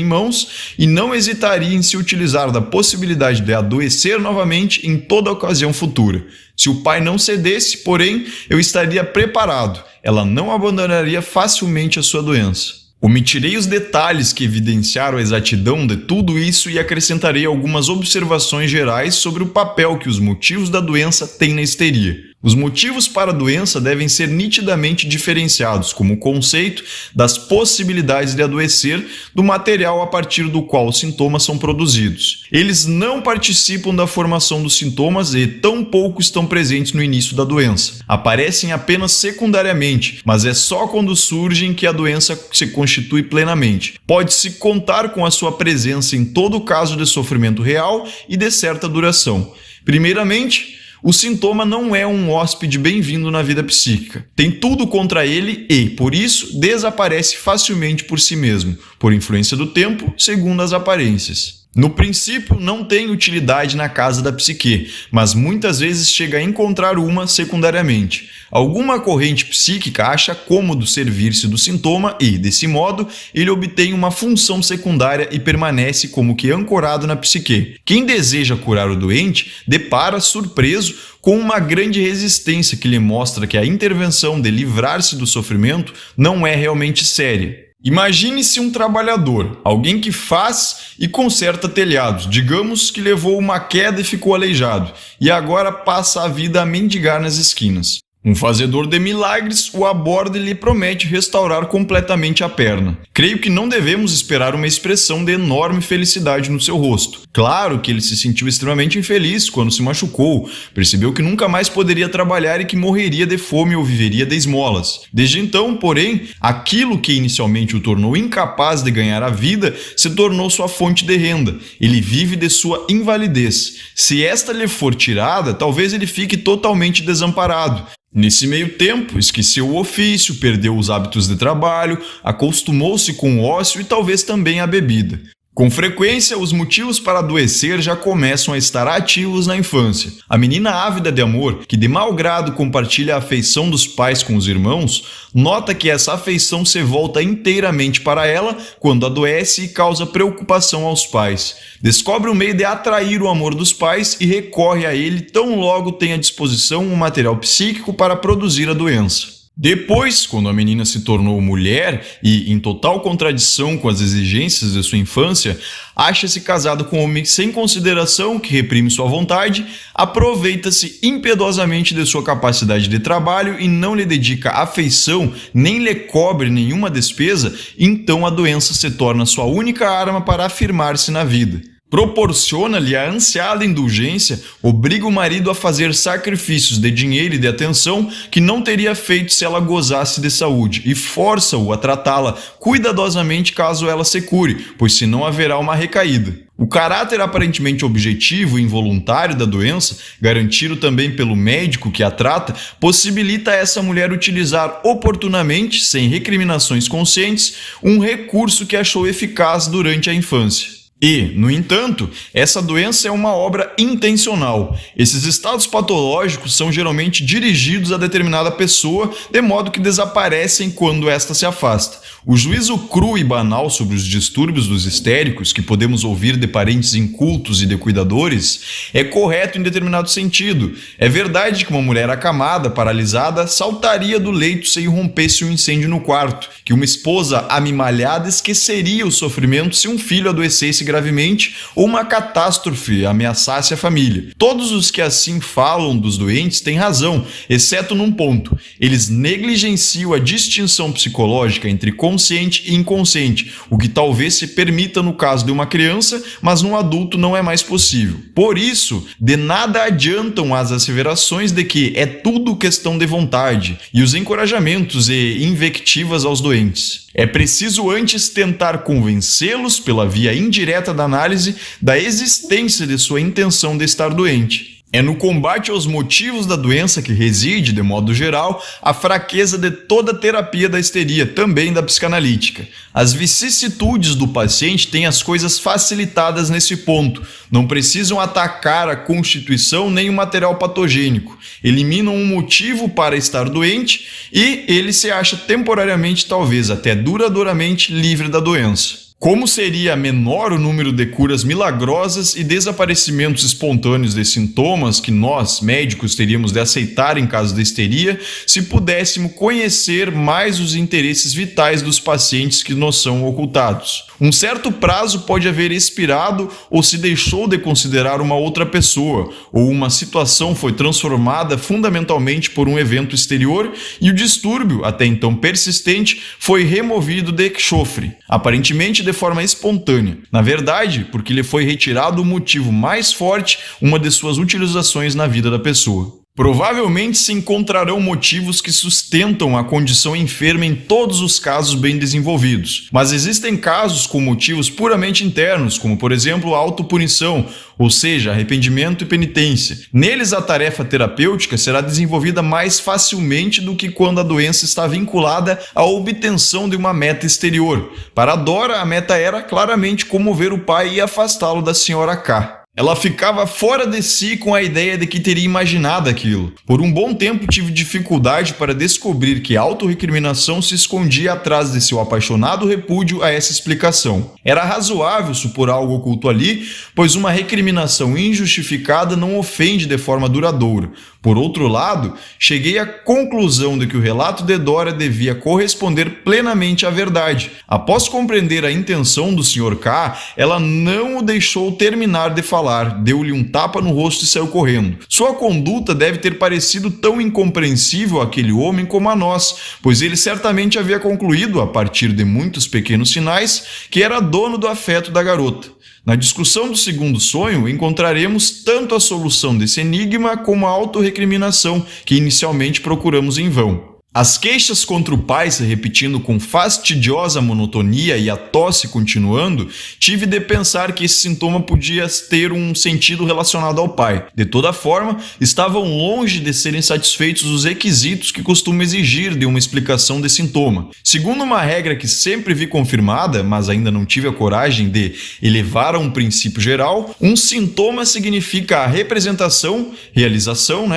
A: em mãos e não hesitaria em se utilizar da possibilidade de adoecer novamente em toda ocasião futura. Se o pai não cedesse, porém, eu estaria preparado. Ela não abandonaria facilmente a sua doença. Omitirei os detalhes que evidenciaram a exatidão de tudo isso e acrescentarei algumas observações gerais sobre o papel que os motivos da doença têm na histeria. Os motivos para a doença devem ser nitidamente diferenciados, como o conceito das possibilidades de adoecer do material a partir do qual os sintomas são produzidos. Eles não participam da formação dos sintomas e tampouco estão presentes no início da doença. Aparecem apenas secundariamente, mas é só quando surgem que a doença se constitui plenamente. Pode-se contar com a sua presença em todo caso de sofrimento real e de certa duração. Primeiramente, o sintoma não é um hóspede bem-vindo na vida psíquica. Tem tudo contra ele e, por isso, desaparece facilmente por si mesmo, por influência do tempo, segundo as aparências. No princípio, não tem utilidade na casa da psique, mas muitas vezes chega a encontrar uma secundariamente. Alguma corrente psíquica acha cômodo servir-se do sintoma e, desse modo, ele obtém uma função secundária e permanece como que ancorado na psique. Quem deseja curar o doente depara surpreso com uma grande resistência que lhe mostra que a intervenção de livrar-se do sofrimento não é realmente séria. Imagine-se um trabalhador, alguém que faz e conserta telhados, digamos que levou uma queda e ficou aleijado, e agora passa a vida a mendigar nas esquinas. Um fazedor de milagres o aborda e lhe promete restaurar completamente a perna. Creio que não devemos esperar uma expressão de enorme felicidade no seu rosto. Claro que ele se sentiu extremamente infeliz quando se machucou, percebeu que nunca mais poderia trabalhar e que morreria de fome ou viveria de esmolas. Desde então, porém, aquilo que inicialmente o tornou incapaz de ganhar a vida se tornou sua fonte de renda. Ele vive de sua invalidez. Se esta lhe for tirada, talvez ele fique totalmente desamparado. Nesse meio tempo, esqueceu o ofício, perdeu os hábitos de trabalho, acostumou-se com o ócio e talvez também a bebida. Com frequência, os motivos para adoecer já começam a estar ativos na infância. A menina ávida de amor, que de mau grado compartilha a afeição dos pais com os irmãos, nota que essa afeição se volta inteiramente para ela quando adoece e causa preocupação aos pais. Descobre um meio de atrair o amor dos pais e recorre a ele tão logo tem à disposição um material psíquico para produzir a doença. Depois, quando a menina se tornou mulher e, em total contradição com as exigências de sua infância, acha-se casado com um homem sem consideração, que reprime sua vontade, aproveita-se impiedosamente de sua capacidade de trabalho e não lhe dedica afeição, nem lhe cobre nenhuma despesa, então a doença se torna sua única arma para afirmar-se na vida. Proporciona-lhe a ansiada indulgência, obriga o marido a fazer sacrifícios de dinheiro e de atenção que não teria feito se ela gozasse de saúde e força-o a tratá-la cuidadosamente caso ela se cure, pois senão haverá uma recaída. O caráter aparentemente objetivo e involuntário da doença, garantido também pelo médico que a trata, possibilita a essa mulher utilizar oportunamente, sem recriminações conscientes, um recurso que achou eficaz durante a infância. E, no entanto, essa doença é uma obra intencional. Esses estados patológicos são geralmente dirigidos a determinada pessoa, de modo que desaparecem quando esta se afasta. O juízo cru e banal sobre os distúrbios dos histéricos, que podemos ouvir de parentes incultos e de cuidadores, é correto em determinado sentido. É verdade que uma mulher acamada, paralisada, saltaria do leito se irrompesse um incêndio no quarto, que uma esposa amimalhada esqueceria o sofrimento se um filho adoecesse gravemente ou uma catástrofe ameaçasse a família. Todos os que assim falam dos doentes têm razão, exceto num ponto: eles negligenciam a distinção psicológica entre consciente e inconsciente, o que talvez se permita no caso de uma criança, mas num adulto não é mais possível. Por isso, de nada adiantam as asseverações de que é tudo questão de vontade e os encorajamentos e invectivas aos doentes. É preciso antes tentar convencê-los, pela via indireta da análise, da existência de sua intenção de estar doente. É no combate aos motivos da doença que reside, de modo geral, a fraqueza de toda a terapia da histeria, também da psicanalítica. As vicissitudes do paciente têm as coisas facilitadas nesse ponto. Não precisam atacar a constituição nem o material patogênico. Eliminam um motivo para estar doente e ele se acha temporariamente, talvez até duradouramente, livre da doença. Como seria menor o número de curas milagrosas e desaparecimentos espontâneos de sintomas que nós, médicos, teríamos de aceitar em caso de histeria, se pudéssemos conhecer mais os interesses vitais dos pacientes que nos são ocultados. Um certo prazo pode haver expirado ou se deixou de considerar uma outra pessoa, ou uma situação foi transformada fundamentalmente por um evento exterior e o distúrbio, até então persistente, foi removido de chofre, aparentemente de forma espontânea. Na verdade, porque lhe foi retirado o motivo mais forte, uma de suas utilizações na vida da pessoa. Provavelmente se encontrarão motivos que sustentam a condição enferma em todos os casos bem desenvolvidos, mas existem casos com motivos puramente internos, como por exemplo a autopunição, ou seja, arrependimento e penitência. Neles a tarefa terapêutica será desenvolvida mais facilmente do que quando a doença está vinculada à obtenção de uma meta exterior. Para Dora, a meta era claramente comover o pai e afastá-lo da senhora K. Ela ficava fora de si com a ideia de que teria imaginado aquilo. Por um bom tempo tive dificuldade para descobrir que a autorrecriminação se escondia atrás de seu apaixonado repúdio a essa explicação. Era razoável supor algo oculto ali, pois uma recriminação injustificada não ofende de forma duradoura. Por outro lado, cheguei à conclusão de que o relato de Dora devia corresponder plenamente à verdade. Após compreender a intenção do Sr. K, ela não o deixou terminar de falar, deu-lhe um tapa no rosto e saiu correndo. Sua conduta deve ter parecido tão incompreensível àquele homem como a nós, pois ele certamente havia concluído, a partir de muitos pequenos sinais, que era dono do afeto da garota. Na discussão do segundo sonho, encontraremos tanto a solução desse enigma como a autorrecriminação, que inicialmente procuramos em vão. As queixas contra o pai se repetindo com fastidiosa monotonia e a tosse continuando, tive de pensar que esse sintoma podia ter um sentido relacionado ao pai. De toda forma, estavam longe de serem satisfeitos os requisitos que costumo exigir de uma explicação de sintoma. Segundo uma regra que sempre vi confirmada, mas ainda não tive a coragem de elevar a um princípio geral, um sintoma significa a representação, realização,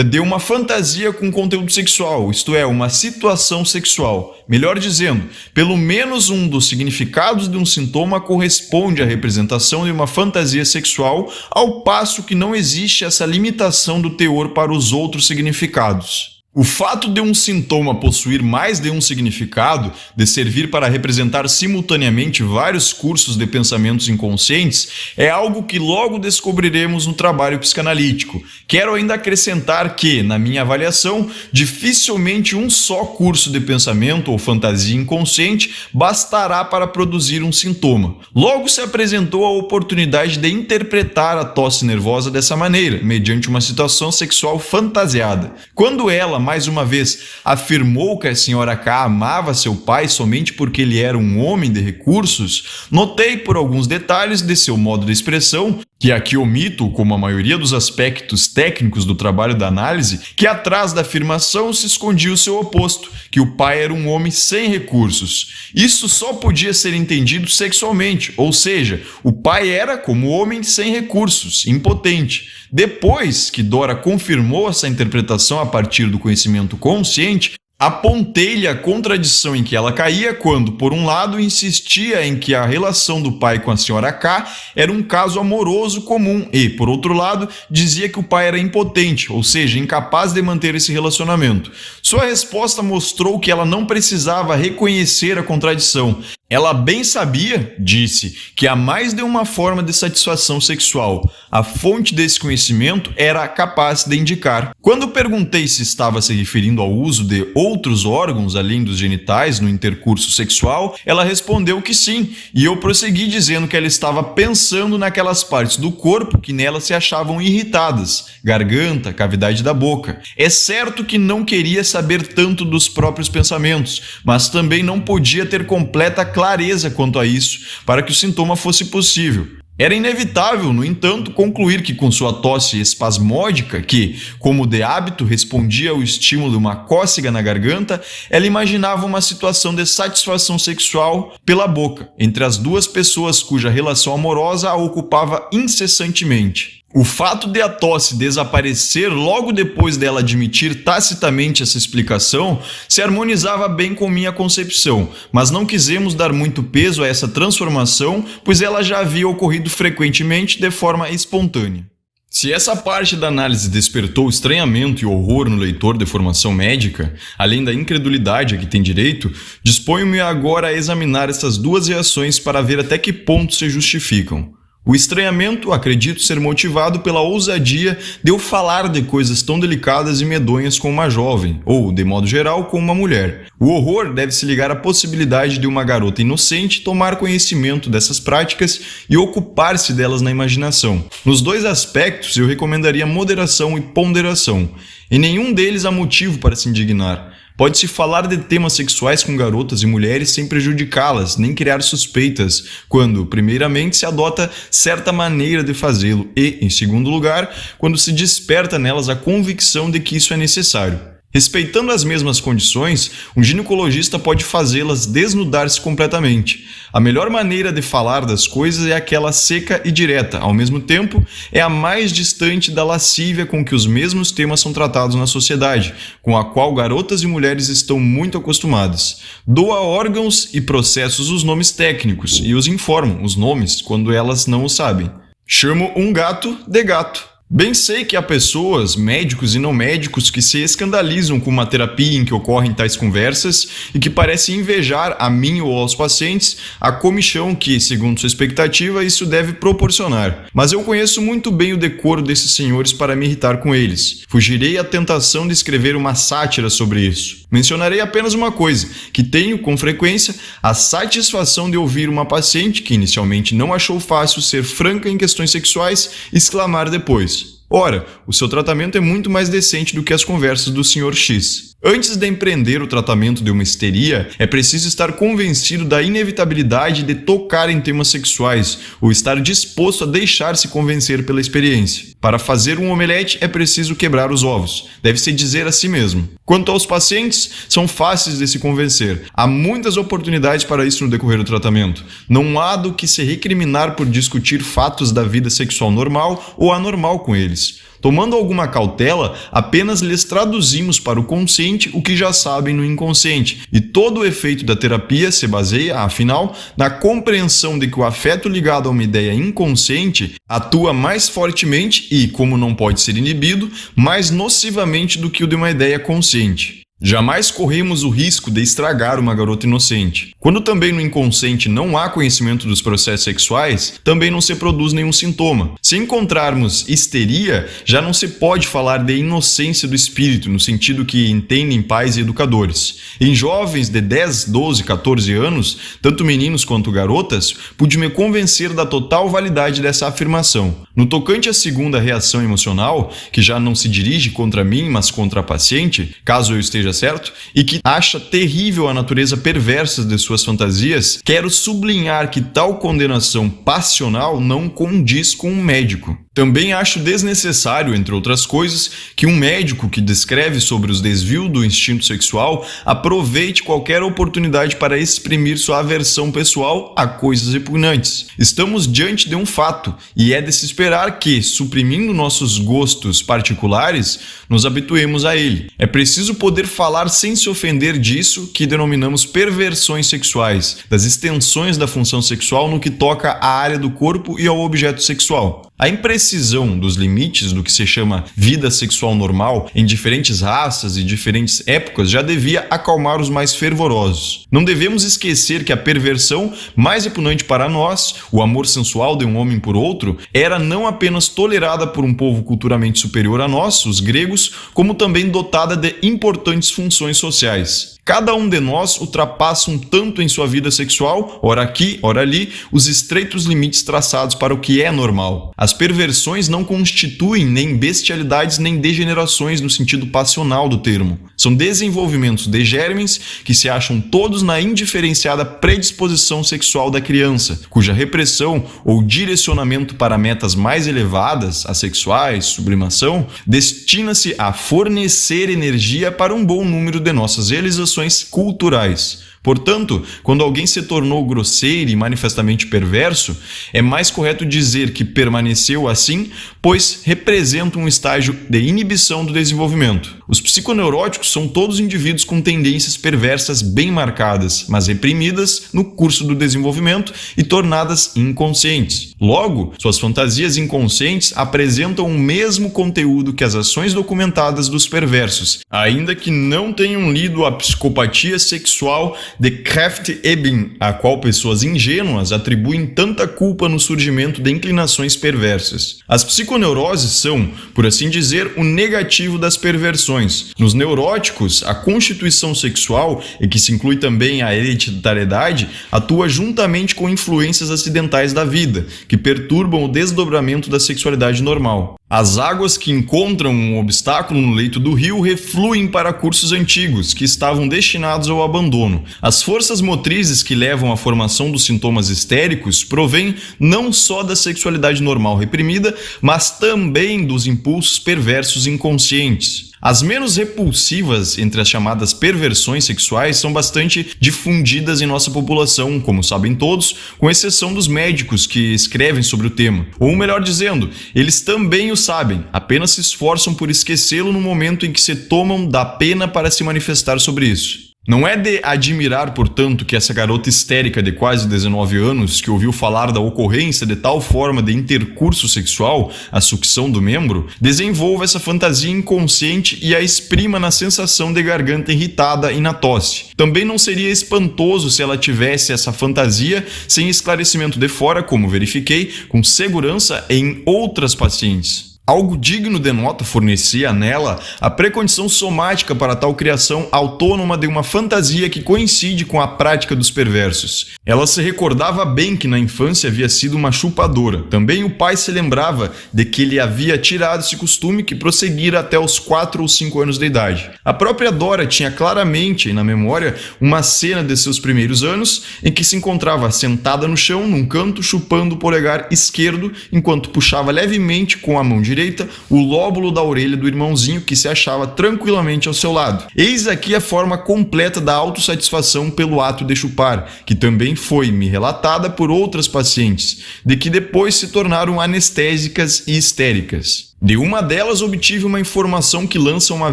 A: de uma fantasia com conteúdo sexual, isto é, uma situação sexual. Melhor dizendo, pelo menos um dos significados de um sintoma corresponde à representação de uma fantasia sexual, ao passo que não existe essa limitação do teor para os outros significados. O fato de um sintoma possuir mais de um significado, de servir para representar simultaneamente vários cursos de pensamentos inconscientes, é algo que logo descobriremos no trabalho psicanalítico. Quero ainda acrescentar que, na minha avaliação, dificilmente um só curso de pensamento ou fantasia inconsciente bastará para produzir um sintoma. Logo se apresentou a oportunidade de interpretar a tosse nervosa dessa maneira, mediante uma situação sexual fantasiada. Quando ela, mais uma vez, afirmou que a senhora K amava seu pai somente porque ele era um homem de recursos, notei por alguns detalhes de seu modo de expressão, que aqui omito, como a maioria dos aspectos técnicos do trabalho da análise, que atrás da afirmação se escondia o seu oposto, que o pai era um homem sem recursos. Isso só podia ser entendido sexualmente, ou seja, o pai era, como homem, sem recursos, impotente. Depois que Dora confirmou essa interpretação a partir do conhecimento consciente, apontei-lhe a contradição em que ela caía quando, por um lado, insistia em que a relação do pai com a senhora K era um caso amoroso comum e, por outro lado, dizia que o pai era impotente, ou seja, incapaz de manter esse relacionamento. Sua resposta mostrou que ela não precisava reconhecer a contradição. Ela bem sabia, disse, que há mais de uma forma de satisfação sexual. A fonte desse conhecimento era capaz de indicar. Quando perguntei se estava se referindo ao uso de outros órgãos além dos genitais no intercurso sexual, ela respondeu que sim, e eu prossegui dizendo que ela estava pensando naquelas partes do corpo que nela se achavam irritadas, garganta, cavidade da boca. É certo que não queria saber tanto dos próprios pensamentos, mas também não podia ter completa clareza quanto a isso, para que o sintoma fosse possível. Era inevitável, no entanto, concluir que com sua tosse espasmódica, que, como de hábito, respondia ao estímulo de uma cócega na garganta, ela imaginava uma situação de satisfação sexual pela boca, entre as duas pessoas cuja relação amorosa a ocupava incessantemente. O fato de a tosse desaparecer logo depois dela admitir tacitamente essa explicação se harmonizava bem com minha concepção, mas não quisemos dar muito peso a essa transformação, pois ela já havia ocorrido frequentemente de forma espontânea. Se essa parte da análise despertou estranhamento e horror no leitor de formação médica, além da incredulidade a que tem direito, disponho-me agora a examinar essas duas reações para ver até que ponto se justificam. O estranhamento acredito ser motivado pela ousadia de eu falar de coisas tão delicadas e medonhas com uma jovem, ou, de modo geral, com uma mulher. O horror deve se ligar à possibilidade de uma garota inocente tomar conhecimento dessas práticas e ocupar-se delas na imaginação. Nos dois aspectos eu recomendaria moderação e ponderação. Em nenhum deles há motivo para se indignar. Pode-se falar de temas sexuais com garotas e mulheres sem prejudicá-las, nem criar suspeitas, quando, primeiramente, se adota certa maneira de fazê-lo e, em segundo lugar, quando se desperta nelas a convicção de que isso é necessário. Respeitando as mesmas condições, um ginecologista pode fazê-las desnudar-se completamente. A melhor maneira de falar das coisas é aquela seca e direta, ao mesmo tempo, é a mais distante da lascívia com que os mesmos temas são tratados na sociedade, com a qual garotas e mulheres estão muito acostumadas. Dou a órgãos e processos os nomes técnicos e os informo os nomes quando elas não o sabem. Chamo um gato de gato. Bem sei que há pessoas, médicos e não médicos, que se escandalizam com uma terapia em que ocorrem tais conversas e que parecem invejar a mim ou aos pacientes a comichão que, segundo sua expectativa, isso deve proporcionar. Mas eu conheço muito bem o decoro desses senhores para me irritar com eles. Fugirei à tentação de escrever uma sátira sobre isso. Mencionarei apenas uma coisa, que tenho, com frequência, a satisfação de ouvir uma paciente que inicialmente não achou fácil ser franca em questões sexuais exclamar depois: ora, o seu tratamento é muito mais decente do que as conversas do Sr. X. Antes de empreender o tratamento de uma histeria, é preciso estar convencido da inevitabilidade de tocar em temas sexuais ou estar disposto a deixar-se convencer pela experiência. Para fazer um omelete é preciso quebrar os ovos. Deve-se dizer a si mesmo. Quanto aos pacientes, são fáceis de se convencer. Há muitas oportunidades para isso no decorrer do tratamento. Não há do que se recriminar por discutir fatos da vida sexual normal ou anormal com eles. Tomando alguma cautela, apenas lhes traduzimos para o consciente o que já sabem no inconsciente, e todo o efeito da terapia se baseia, afinal, na compreensão de que o afeto ligado a uma ideia inconsciente atua mais fortemente e, como não pode ser inibido, mais nocivamente do que o de uma ideia consciente. Jamais corremos o risco de estragar uma garota inocente. Quando também no inconsciente não há conhecimento dos processos sexuais, também não se produz nenhum sintoma. Se encontrarmos histeria, já não se pode falar de inocência do espírito, no sentido que entendem pais e educadores. Em jovens de 10, 12, 14 anos, tanto meninos quanto garotas, pude me convencer da total validade dessa afirmação. No tocante à segunda reação emocional, que já não se dirige contra mim, mas contra a paciente, caso eu esteja certo, e que acha terrível a natureza perversa de suas fantasias, quero sublinhar que tal condenação passional não condiz com um médico. Também acho desnecessário, entre outras coisas, que um médico que descreve sobre os desvios do instinto sexual aproveite qualquer oportunidade para exprimir sua aversão pessoal a coisas repugnantes. Estamos diante de um fato, e é de se esperar que, suprimindo nossos gostos particulares, nos habituemos a ele. É preciso poder falar sem se ofender disso que denominamos perversões sexuais, das extensões da função sexual no que toca à área do corpo e ao objeto sexual. A imprecisão dos limites do que se chama vida sexual normal em diferentes raças e diferentes épocas já devia acalmar os mais fervorosos. Não devemos esquecer que a perversão mais repugnante para nós, o amor sensual de um homem por outro, era não apenas tolerada por um povo culturalmente superior a nós, os gregos, como também dotada de importantes funções sociais. Cada um de nós ultrapassa um tanto em sua vida sexual, ora aqui, ora ali, os estreitos limites traçados para o que é normal. As perversões não constituem nem bestialidades nem degenerações no sentido passional do termo. São desenvolvimentos de germes que se acham todos na indiferenciada predisposição sexual da criança, cuja repressão ou direcionamento para metas mais elevadas, assexuais, sublimação, destina-se a fornecer energia para um bom número de nossas realizações culturais. Portanto, quando alguém se tornou grosseiro e manifestamente perverso, é mais correto dizer que permaneceu assim, pois representa um estágio de inibição do desenvolvimento. Os psiconeuróticos são todos indivíduos com tendências perversas bem marcadas, mas reprimidas no curso do desenvolvimento e tornadas inconscientes. Logo, suas fantasias inconscientes apresentam o mesmo conteúdo que as ações documentadas dos perversos, ainda que não tenham lido a psicopatia sexual de Krafft-Ebing, a qual pessoas ingênuas atribuem tanta culpa no surgimento de inclinações perversas. As psiconeuroses são, por assim dizer, o negativo das perversões. Nos neuróticos, a constituição sexual, e que se inclui também a hereditariedade, atua juntamente com influências acidentais da vida, que perturbam o desdobramento da sexualidade normal. As águas que encontram um obstáculo no leito do rio refluem para cursos antigos, que estavam destinados ao abandono. As forças motrizes que levam à formação dos sintomas histéricos provêm não só da sexualidade normal reprimida, mas também dos impulsos perversos inconscientes. As menos repulsivas entre as chamadas perversões sexuais são bastante difundidas em nossa população, como sabem todos, com exceção dos médicos que escrevem sobre o tema. Ou melhor dizendo, eles também o sabem, apenas se esforçam por esquecê-lo no momento em que se tomam da pena para se manifestar sobre isso. Não é de admirar, portanto, que essa garota histérica de quase 19 anos, que ouviu falar da ocorrência de tal forma de intercurso sexual, a sucção do membro, desenvolva essa fantasia inconsciente e a exprima na sensação de garganta irritada e na tosse. Também não seria espantoso se ela tivesse essa fantasia sem esclarecimento de fora, como verifiquei, com segurança em outras pacientes. Algo digno de nota fornecia nela a precondição somática para tal criação autônoma de uma fantasia que coincide com a prática dos perversos. Ela se recordava bem que na infância havia sido uma chupadora. Também o pai se lembrava de que ele havia tirado esse costume que prosseguira até os 4 ou 5 anos de idade. A própria Dora tinha claramente na memória uma cena de seus primeiros anos em que se encontrava sentada no chão, num canto, chupando o polegar esquerdo, enquanto puxava levemente com a mão direita o lóbulo da orelha do irmãozinho que se achava tranquilamente ao seu lado. Eis aqui a forma completa da autossatisfação pelo ato de chupar, que também foi-me relatada por outras pacientes, de que depois se tornaram anestésicas e histéricas. De uma delas obtive uma informação que lança uma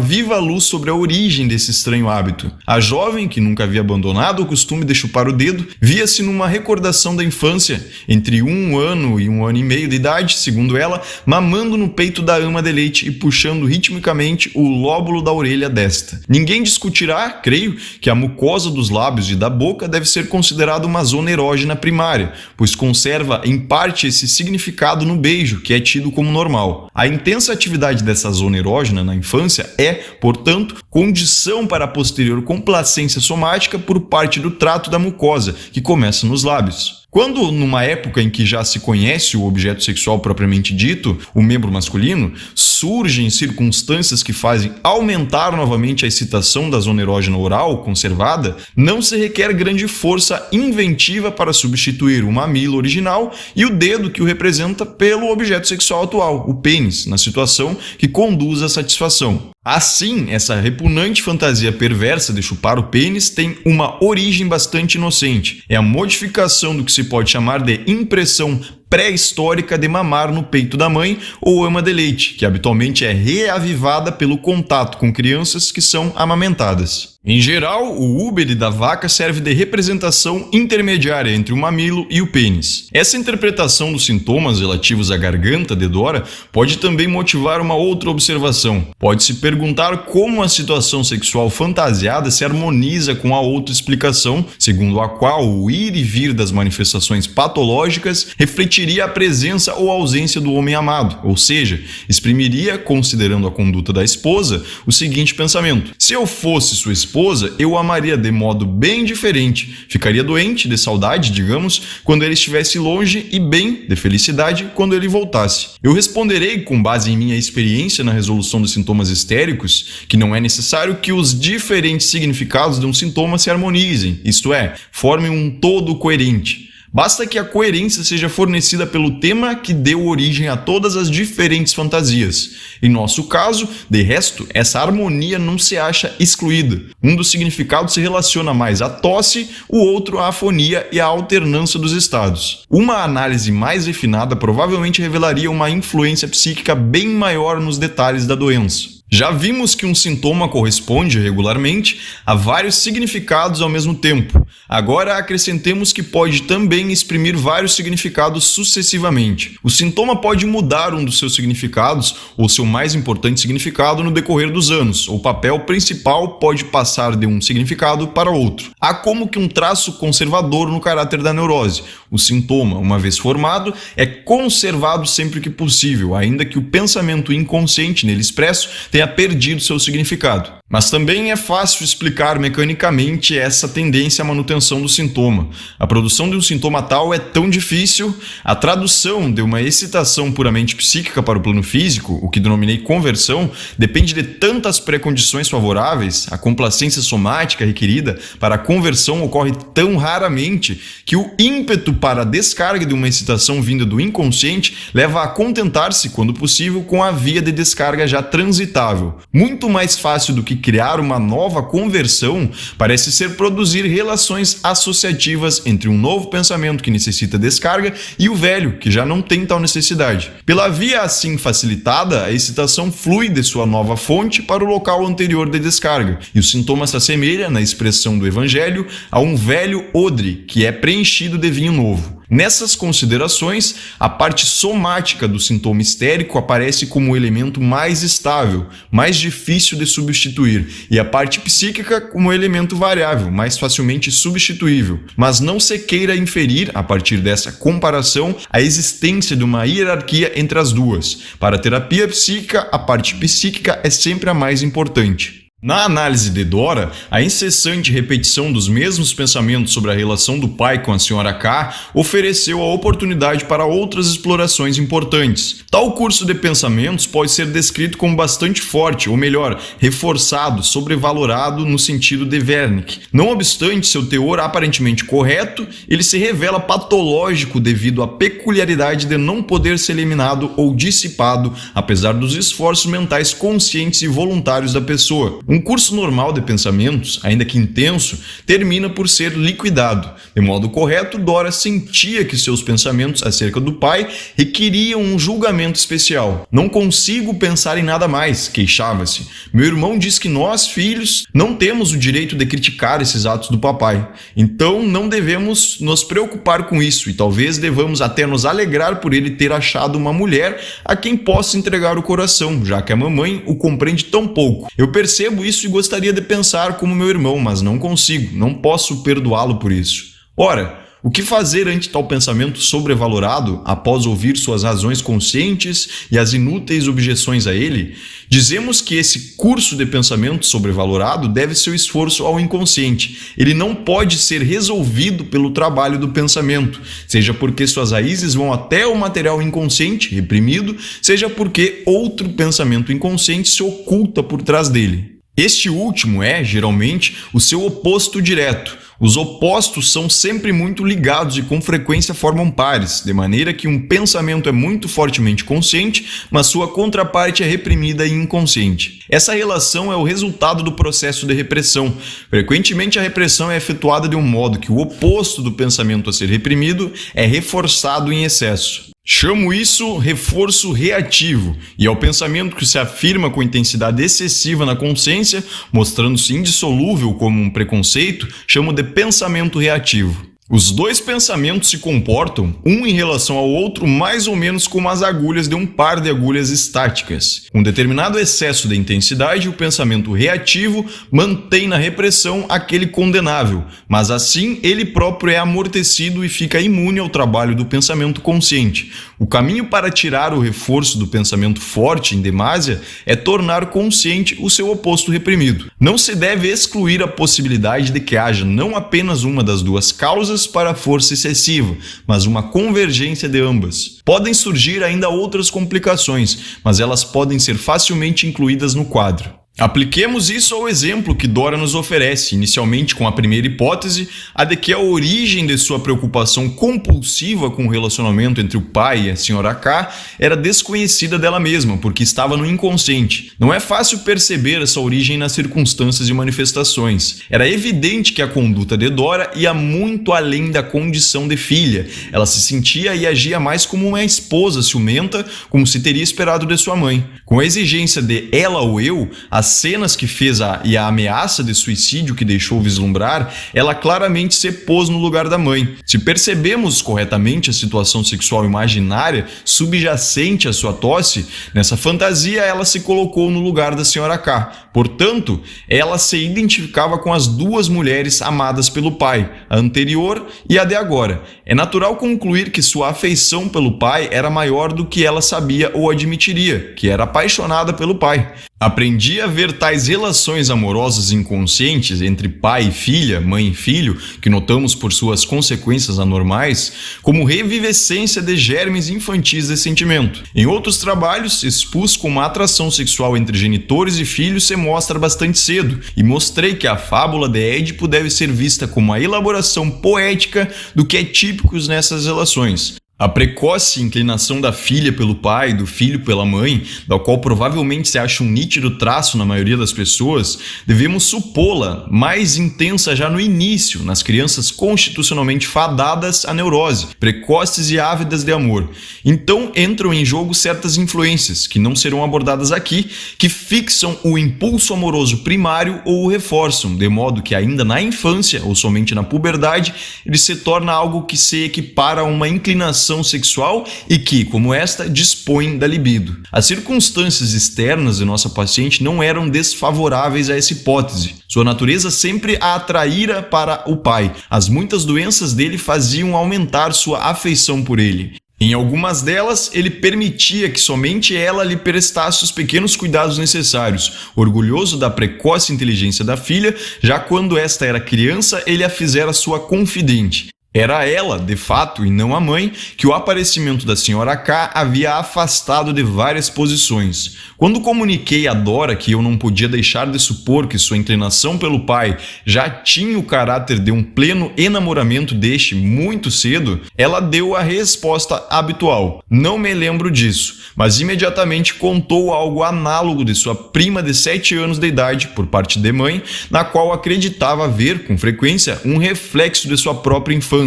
A: viva luz sobre a origem desse estranho hábito. A jovem, que nunca havia abandonado o costume de chupar o dedo, via-se numa recordação da infância, entre 1 ano e 1 ano e meio de idade, segundo ela, mamando no peito da ama de leite e puxando ritmicamente o lóbulo da orelha desta. Ninguém discutirá, creio, que a mucosa dos lábios e da boca deve ser considerada uma zona erógena primária, pois conserva em parte esse significado no beijo, que é tido como normal. A intensa atividade dessa zona erógena na infância é, portanto, condição para a posterior complacência somática por parte do trato da mucosa, que começa nos lábios. Quando, numa época em que já se conhece o objeto sexual propriamente dito, o membro masculino, surgem circunstâncias que fazem aumentar novamente a excitação da zona erógena oral conservada, não se requer grande força inventiva para substituir o mamilo original e o dedo que o representa pelo objeto sexual atual, o pênis, na situação que conduz à satisfação. Assim, essa repugnante fantasia perversa de chupar o pênis tem uma origem bastante inocente. É a modificação do que se pode chamar de impressão pré-histórica de mamar no peito da mãe ou ama de leite, que habitualmente é reavivada pelo contato com crianças que são amamentadas. Em geral, o úbere da vaca serve de representação intermediária entre o mamilo e o pênis. Essa interpretação dos sintomas relativos à garganta de Dora pode também motivar uma outra observação. Pode-se perguntar como a situação sexual fantasiada se harmoniza com a outra explicação, segundo a qual o ir e vir das manifestações patológicas refletiria a presença ou ausência do homem amado, ou seja, exprimiria, considerando a conduta da esposa, o seguinte pensamento: se eu fosse sua esposa, eu o amaria de modo bem diferente, ficaria doente de saudade, digamos, quando ele estivesse longe e bem de felicidade quando ele voltasse. Eu responderei, com base em minha experiência na resolução dos sintomas histéricos, que não é necessário que os diferentes significados de um sintoma se harmonizem, isto é, formem um todo coerente. Basta que a coerência seja fornecida pelo tema que deu origem a todas as diferentes fantasias. Em nosso caso, de resto, essa harmonia não se acha excluída. Um dos significados se relaciona mais à tosse, o outro à afonia e à alternância dos estados. Uma análise mais refinada provavelmente revelaria uma influência psíquica bem maior nos detalhes da doença. Já vimos que um sintoma corresponde regularmente a vários significados ao mesmo tempo. Agora acrescentemos que pode também exprimir vários significados sucessivamente. O sintoma pode mudar um dos seus significados ou seu mais importante significado no decorrer dos anos. O papel principal pode passar de um significado para outro. Há como que um traço conservador no caráter da neurose. O sintoma, uma vez formado, é conservado sempre que possível, ainda que o pensamento inconsciente nele expresso tenha perdido seu significado. Mas também é fácil explicar mecanicamente essa tendência à manutenção do sintoma. A produção de um sintoma tal é tão difícil, a tradução de uma excitação puramente psíquica para o plano físico, o que denominei conversão, depende de tantas pré-condições favoráveis, a complacência somática requerida para a conversão ocorre tão raramente que o ímpeto para a descarga de uma excitação vinda do inconsciente leva a contentar-se, quando possível, com a via de descarga já transitável. Muito mais fácil do que criar uma nova conversão parece ser produzir relações associativas entre um novo pensamento que necessita descarga e o velho, que já não tem tal necessidade. Pela via assim facilitada, a excitação flui de sua nova fonte para o local anterior de descarga, e o sintoma se assemelha, na expressão do Evangelho, a um velho odre que é preenchido de vinho novo. Nessas considerações, a parte somática do sintoma histérico aparece como o elemento mais estável, mais difícil de substituir, e a parte psíquica como o elemento variável, mais facilmente substituível. Mas não se queira inferir, a partir dessa comparação, a existência de uma hierarquia entre as duas. Para a terapia psíquica, a parte psíquica é sempre a mais importante. Na análise de Dora, a incessante repetição dos mesmos pensamentos sobre a relação do pai com a Sra. K ofereceu a oportunidade para outras explorações importantes. Tal curso de pensamentos pode ser descrito como bastante forte, ou melhor, reforçado, sobrevalorado no sentido de Wernicke. Não obstante seu teor aparentemente correto, ele se revela patológico devido à peculiaridade de não poder ser eliminado ou dissipado, apesar dos esforços mentais conscientes e voluntários da pessoa. Um curso normal de pensamentos, ainda que intenso, termina por ser liquidado. De modo correto, Dora sentia que seus pensamentos acerca do pai requeriam um julgamento especial. Não consigo pensar em nada mais, queixava-se. Meu irmão diz que nós, filhos, não temos o direito de criticar esses atos do papai. Então não devemos nos preocupar com isso e talvez devamos até nos alegrar por ele ter achado uma mulher a quem possa entregar o coração, já que a mamãe o compreende tão pouco. Eu percebo isso e gostaria de pensar como meu irmão, mas não consigo, não posso perdoá-lo por isso. Ora, o que fazer ante tal pensamento sobrevalorado, após ouvir suas razões conscientes e as inúteis objeções a ele? Dizemos que esse curso de pensamento sobrevalorado deve seu esforço ao inconsciente. Ele não pode ser resolvido pelo trabalho do pensamento, seja porque suas raízes vão até o material inconsciente, reprimido, seja porque outro pensamento inconsciente se oculta por trás dele. Este último é, geralmente, o seu oposto direto, Os opostos são sempre muito ligados e com frequência formam pares, de maneira que um pensamento é muito fortemente consciente, mas sua contraparte é reprimida e inconsciente. Essa relação é o resultado do processo de repressão. Frequentemente a repressão é efetuada de um modo que o oposto do pensamento a ser reprimido é reforçado em excesso. Chamo isso reforço reativo, e ao pensamento que se afirma com intensidade excessiva na consciência, mostrando-se indissolúvel como um preconceito, chamo de pensamento reativo. Os dois pensamentos se comportam, um em relação ao outro, mais ou menos como as agulhas de um par de agulhas estáticas. Com determinado excesso de intensidade, o pensamento reativo mantém na repressão aquele condenável, mas assim ele próprio é amortecido e fica imune ao trabalho do pensamento consciente. O caminho para tirar o reforço do pensamento forte em demasia é tornar consciente o seu oposto reprimido. Não se deve excluir a possibilidade de que haja não apenas uma das duas causas para a força excessiva, mas uma convergência de ambas. Podem surgir ainda outras complicações, mas elas podem ser facilmente incluídas no quadro. Apliquemos isso ao exemplo que Dora nos oferece, inicialmente com a primeira hipótese, a de que a origem de sua preocupação compulsiva com o relacionamento entre o pai e a Sra. K era desconhecida dela mesma, porque estava no inconsciente. Não é fácil perceber essa origem nas circunstâncias e manifestações. Era evidente que a conduta de Dora ia muito além da condição de filha. Ela se sentia e agia mais como uma esposa ciumenta, como se teria esperado de sua mãe. Com a exigência de ela ou eu, as cenas que fez e a ameaça de suicídio que deixou vislumbrar, ela claramente se pôs no lugar da mãe. Se percebemos corretamente a situação sexual imaginária subjacente à sua tosse, nessa fantasia ela se colocou no lugar da Sra. K. Portanto, ela se identificava com as duas mulheres amadas pelo pai, a anterior e a de agora. É natural concluir que sua afeição pelo pai era maior do que ela sabia ou admitiria, que era apaixonada pelo pai. Aprendi a ver tais relações amorosas inconscientes entre pai e filha, mãe e filho, que notamos por suas consequências anormais, como revivescência de germes infantis de sentimento. Em outros trabalhos, expus como a atração sexual entre genitores e filhos se mostra bastante cedo, e mostrei que a fábula de Édipo deve ser vista como a elaboração poética do que é típico nessas relações. A precoce inclinação da filha pelo pai, do filho pela mãe, da qual provavelmente se acha um nítido traço na maioria das pessoas, devemos supô-la mais intensa já no início, nas crianças constitucionalmente fadadas à neurose, precoces e ávidas de amor. Então entram em jogo certas influências, que não serão abordadas aqui, que fixam o impulso amoroso primário ou o reforçam, de modo que ainda na infância, ou somente na puberdade, ele se torna algo que se equipara a uma inclinação sexual e que, como esta, dispõe da libido. As circunstâncias externas de nossa paciente não eram desfavoráveis a essa hipótese. Sua natureza sempre a atraíra para o pai. As muitas doenças dele faziam aumentar sua afeição por ele. Em algumas delas, ele permitia que somente ela lhe prestasse os pequenos cuidados necessários. Orgulhoso da precoce inteligência da filha, já quando esta era criança, ele a fizera sua confidente. Era ela, de fato, e não a mãe, que o aparecimento da Sra. K havia afastado de várias posições. Quando comuniquei a Dora que eu não podia deixar de supor que sua inclinação pelo pai já tinha o caráter de um pleno enamoramento deste muito cedo, ela deu a resposta habitual. Não me lembro disso, mas imediatamente contou algo análogo de sua prima de 7 anos de idade, por parte de mãe, na qual acreditava ver, com frequência, um reflexo de sua própria infância.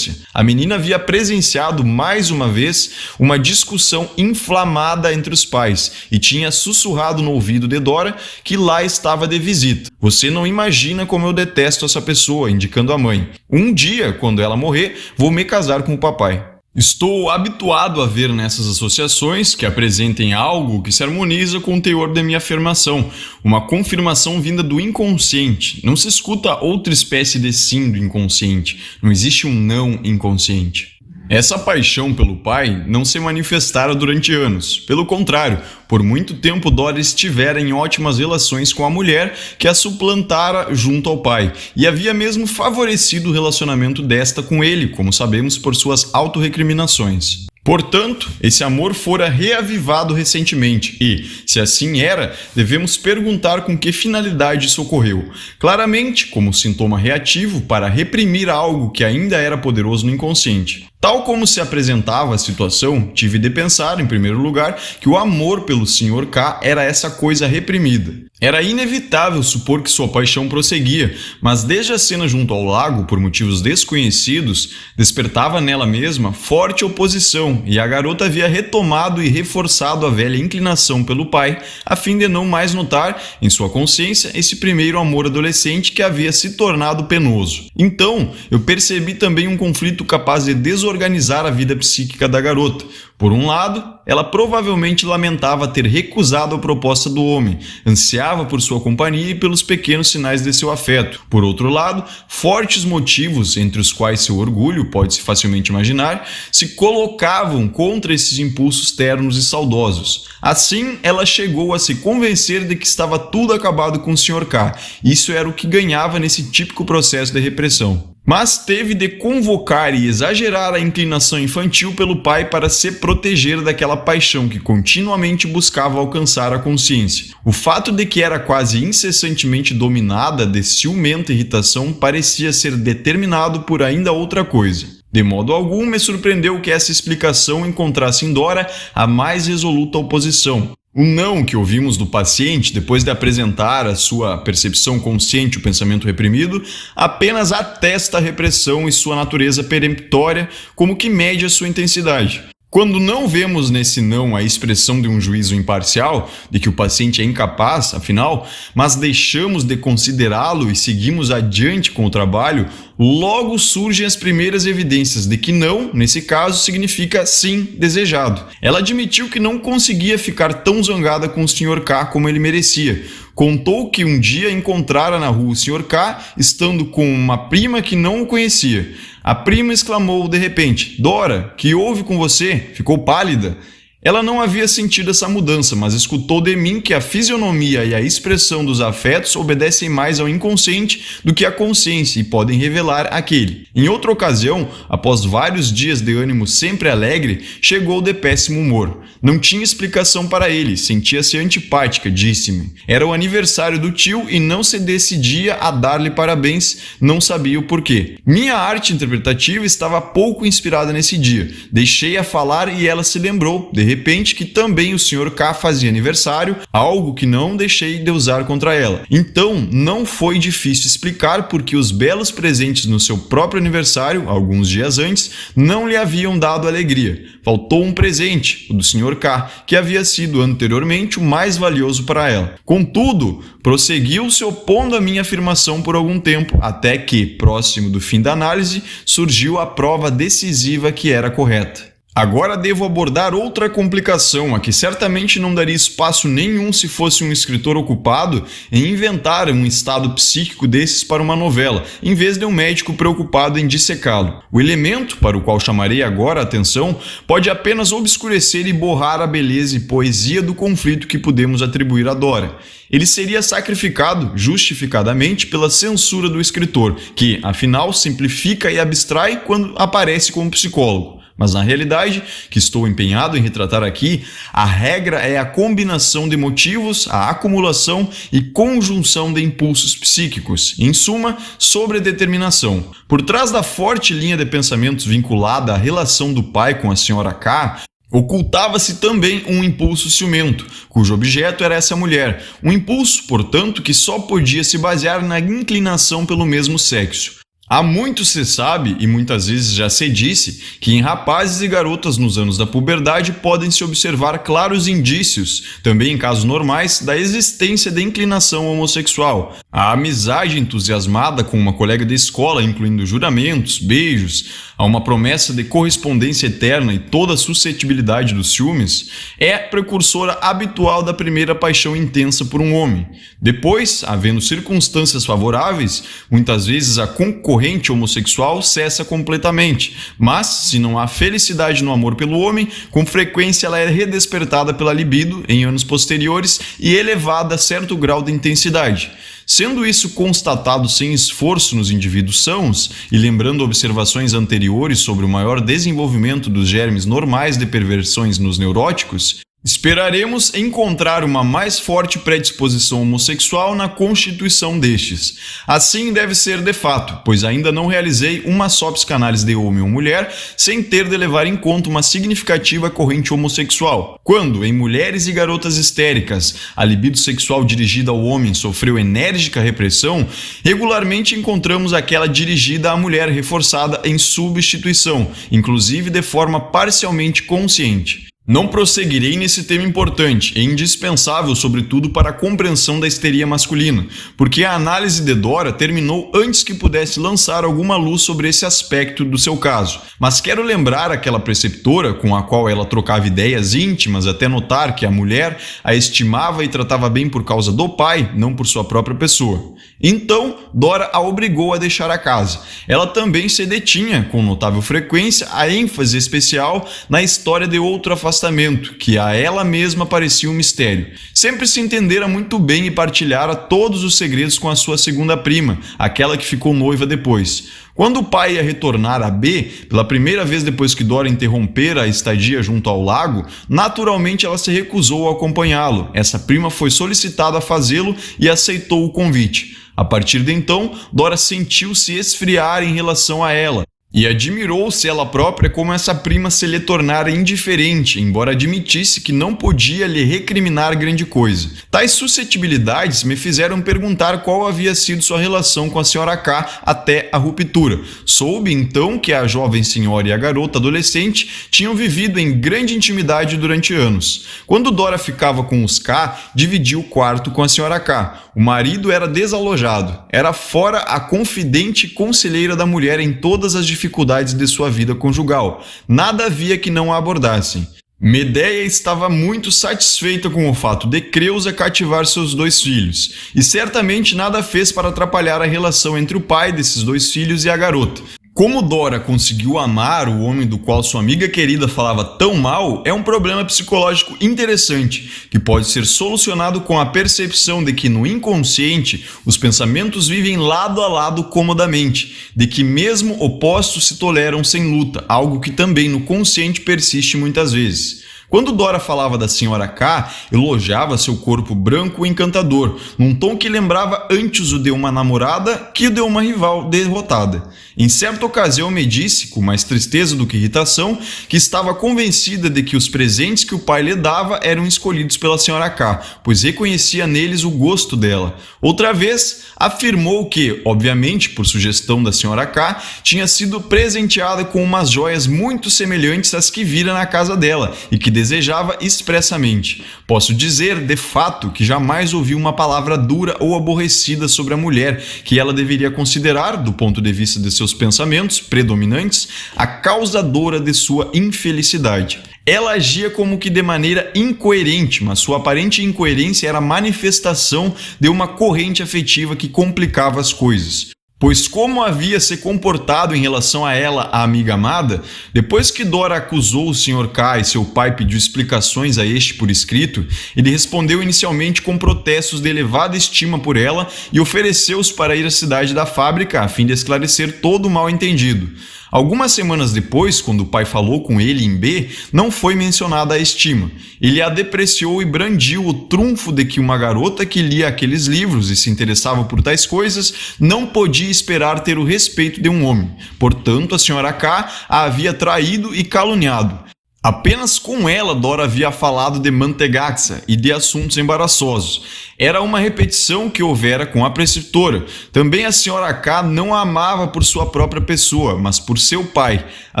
A: A menina havia presenciado mais uma vez uma discussão inflamada entre os pais e tinha sussurrado no ouvido de Dora que lá estava de visita. Você não imagina como eu detesto essa pessoa, indicando a mãe. Um dia, quando ela morrer, vou me casar com o papai. Estou habituado a ver nessas associações que apresentem algo que se harmoniza com o teor da minha afirmação, uma confirmação vinda do inconsciente. Não se escuta outra espécie de sim do inconsciente, não existe um não inconsciente. Essa paixão pelo pai não se manifestara durante anos. Pelo contrário, por muito tempo Dora estivera em ótimas relações com a mulher que a suplantara junto ao pai, e havia mesmo favorecido o relacionamento desta com ele, como sabemos por suas autorrecriminações. Portanto, esse amor fora reavivado recentemente e, se assim era, devemos perguntar com que finalidade isso ocorreu. Claramente, como sintoma reativo para reprimir algo que ainda era poderoso no inconsciente. Tal como se apresentava a situação, tive de pensar, em primeiro lugar, que o amor pelo Sr. K era essa coisa reprimida. Era inevitável supor que sua paixão prosseguia, mas desde a cena junto ao lago, por motivos desconhecidos, despertava nela mesma forte oposição e a garota havia retomado e reforçado a velha inclinação pelo pai, a fim de não mais notar, em sua consciência, esse primeiro amor adolescente que havia se tornado penoso. Então, eu percebi também um conflito capaz de desorganizar a vida psíquica da garota. Por um lado, ela provavelmente lamentava ter recusado a proposta do homem, ansiava por sua companhia e pelos pequenos sinais de seu afeto. Por outro lado, fortes motivos, entre os quais seu orgulho, pode-se facilmente imaginar, se colocavam contra esses impulsos ternos e saudosos. Assim, ela chegou a se convencer de que estava tudo acabado com o Sr. K. Isso era o que ganhava nesse típico processo de repressão. Mas teve de convocar e exagerar a inclinação infantil pelo pai para se proteger daquela paixão que continuamente buscava alcançar a consciência. O fato de que era quase incessantemente dominada de ciumenta irritação parecia ser determinado por ainda outra coisa. De modo algum me surpreendeu que essa explicação encontrasse em Dora a mais resoluta oposição. O não que ouvimos do paciente, depois de apresentar a sua percepção consciente, o pensamento reprimido, apenas atesta a repressão e sua natureza peremptória, como que mede a sua intensidade. Quando não vemos nesse não a expressão de um juízo imparcial, de que o paciente é incapaz, afinal, mas deixamos de considerá-lo e seguimos adiante com o trabalho, logo surgem as primeiras evidências de que não, nesse caso, significa sim desejado. Ela admitiu que não conseguia ficar tão zangada com o Sr. K como ele merecia. Contou que um dia encontrara na rua o Sr. K estando com uma prima que não o conhecia. A prima exclamou de repente: "Dora, que houve com você? Ficou pálida?" Ela não havia sentido essa mudança, mas escutou de mim que a fisionomia e a expressão dos afetos obedecem mais ao inconsciente do que à consciência e podem revelar aquele. Em outra ocasião, após vários dias de ânimo sempre alegre, chegou de péssimo humor. Não tinha explicação para ele, sentia-se antipática, disse-me. Era o aniversário do tio e não se decidia a dar-lhe parabéns, não sabia o porquê. Minha arte interpretativa estava pouco inspirada nesse dia. Deixei-a falar e ela se lembrou, de repente, que também o Sr. K fazia aniversário, algo que não deixei de usar contra ela. Então, não foi difícil explicar porque os belos presentes no seu próprio aniversário, alguns dias antes, não lhe haviam dado alegria. Faltou um presente, o do Sr. K, que havia sido anteriormente o mais valioso para ela. Contudo, prosseguiu se opondo à minha afirmação por algum tempo, até que, próximo do fim da análise, surgiu a prova decisiva que era correta. Agora devo abordar outra complicação, a que certamente não daria espaço nenhum se fosse um escritor ocupado em inventar um estado psíquico desses para uma novela, em vez de um médico preocupado em dissecá-lo. O elemento, para o qual chamarei agora a atenção, pode apenas obscurecer e borrar a beleza e poesia do conflito que podemos atribuir a Dora. Ele seria sacrificado, justificadamente, pela censura do escritor, que, afinal, simplifica e abstrai quando aparece como psicólogo. Mas na realidade, que estou empenhado em retratar aqui, a regra é a combinação de motivos, a acumulação e conjunção de impulsos psíquicos, em suma, sobredeterminação. Por trás da forte linha de pensamentos vinculada à relação do pai com a Sra. K, ocultava-se também um impulso ciumento, cujo objeto era essa mulher, um impulso, portanto, que só podia se basear na inclinação pelo mesmo sexo. Há muito se sabe, e muitas vezes já se disse, que em rapazes e garotas nos anos da puberdade podem-se observar claros indícios, também em casos normais, da existência de inclinação homossexual. A amizade entusiasmada com uma colega de escola, incluindo juramentos, beijos, a uma promessa de correspondência eterna e toda a suscetibilidade dos ciúmes, é precursora habitual da primeira paixão intensa por um homem. Depois, havendo circunstâncias favoráveis, muitas vezes a concorrente homossexual cessa completamente, mas, se não há felicidade no amor pelo homem, com frequência ela é redespertada pela libido em anos posteriores e elevada a certo grau de intensidade. Sendo isso constatado sem esforço nos indivíduos sãos, e lembrando observações anteriores sobre o maior desenvolvimento dos germes normais de perversões nos neuróticos, esperaremos encontrar uma mais forte predisposição homossexual na constituição destes. Assim deve ser de fato, pois ainda não realizei uma só psicanálise de homem ou mulher sem ter de levar em conta uma significativa corrente homossexual. Quando, em mulheres e garotas histéricas, a libido sexual dirigida ao homem sofreu enérgica repressão, regularmente encontramos aquela dirigida à mulher reforçada em substituição, inclusive de forma parcialmente consciente. Não prosseguirei nesse tema importante e indispensável, sobretudo para a compreensão da histeria masculina, porque a análise de Dora terminou antes que pudesse lançar alguma luz sobre esse aspecto do seu caso. Mas quero lembrar aquela preceptora com a qual ela trocava ideias íntimas até notar que a mulher a estimava e tratava bem por causa do pai, não por sua própria pessoa. Então, Dora a obrigou a deixar a casa. Ela também se detinha, com notável frequência, a ênfase especial na história de outro afastamento, que a ela mesma parecia um mistério. Sempre se entendera muito bem e partilhara todos os segredos com a sua segunda prima, aquela que ficou noiva depois. Quando o pai ia retornar a B, pela primeira vez depois que Dora interrompera a estadia junto ao lago, naturalmente ela se recusou a acompanhá-lo. Essa prima foi solicitada a fazê-lo e aceitou o convite. A partir de então, Dora sentiu-se esfriar em relação a ela, e admirou-se ela própria como essa prima se lhe tornara indiferente, embora admitisse que não podia lhe recriminar grande coisa. Tais suscetibilidades me fizeram perguntar qual havia sido sua relação com a Sra. K até a ruptura. Soube então que a jovem senhora e a garota adolescente tinham vivido em grande intimidade durante anos. Quando Dora ficava com os K, dividia o quarto com a Sra. K. O marido era desalojado, era fora a confidente e conselheira da mulher em todas as dificuldades de sua vida conjugal. Nada havia que não a abordassem. Medéia estava muito satisfeita com o fato de Creusa cativar seus 2 filhos, e certamente nada fez para atrapalhar a relação entre o pai desses 2 filhos e a garota. Como Dora conseguiu amar o homem do qual sua amiga querida falava tão mal, é um problema psicológico interessante, que pode ser solucionado com a percepção de que no inconsciente os pensamentos vivem lado a lado comodamente, de que mesmo opostos se toleram sem luta, algo que também no consciente persiste muitas vezes. Quando Dora falava da Sra. K, elogiava seu corpo branco e encantador, num tom que lembrava antes o de uma namorada que o de uma rival derrotada. Em certa ocasião me disse, com mais tristeza do que irritação, que estava convencida de que os presentes que o pai lhe dava eram escolhidos pela Sra. K, pois reconhecia neles o gosto dela. Outra vez, afirmou que, obviamente por sugestão da Sra. K, tinha sido presenteada com umas joias muito semelhantes às que vira na casa dela e que desejava expressamente. Posso dizer, de fato, que jamais ouvi uma palavra dura ou aborrecida sobre a mulher, que ela deveria considerar, do ponto de vista de seus pensamentos predominantes, a causadora de sua infelicidade. Ela agia como que de maneira incoerente, mas sua aparente incoerência era a manifestação de uma corrente afetiva que complicava as coisas. Pois como havia se comportado em relação a ela, a amiga amada, depois que Dora acusou o Sr. K e seu pai pediu explicações a este por escrito, ele respondeu inicialmente com protestos de elevada estima por ela e ofereceu-os para ir à cidade da fábrica a fim de esclarecer todo o mal-entendido. Algumas semanas depois, quando o pai falou com ele em B, não foi mencionada a estima. Ele a depreciou e brandiu o trunfo de que uma garota que lia aqueles livros e se interessava por tais coisas não podia esperar ter o respeito de um homem. Portanto, a Sra. K a havia traído e caluniado. Apenas com ela Dora havia falado de mantegaxa e de assuntos embaraçosos. Era uma repetição que houvera com a preceptora. Também a Sra. K não a amava por sua própria pessoa, mas por seu pai. A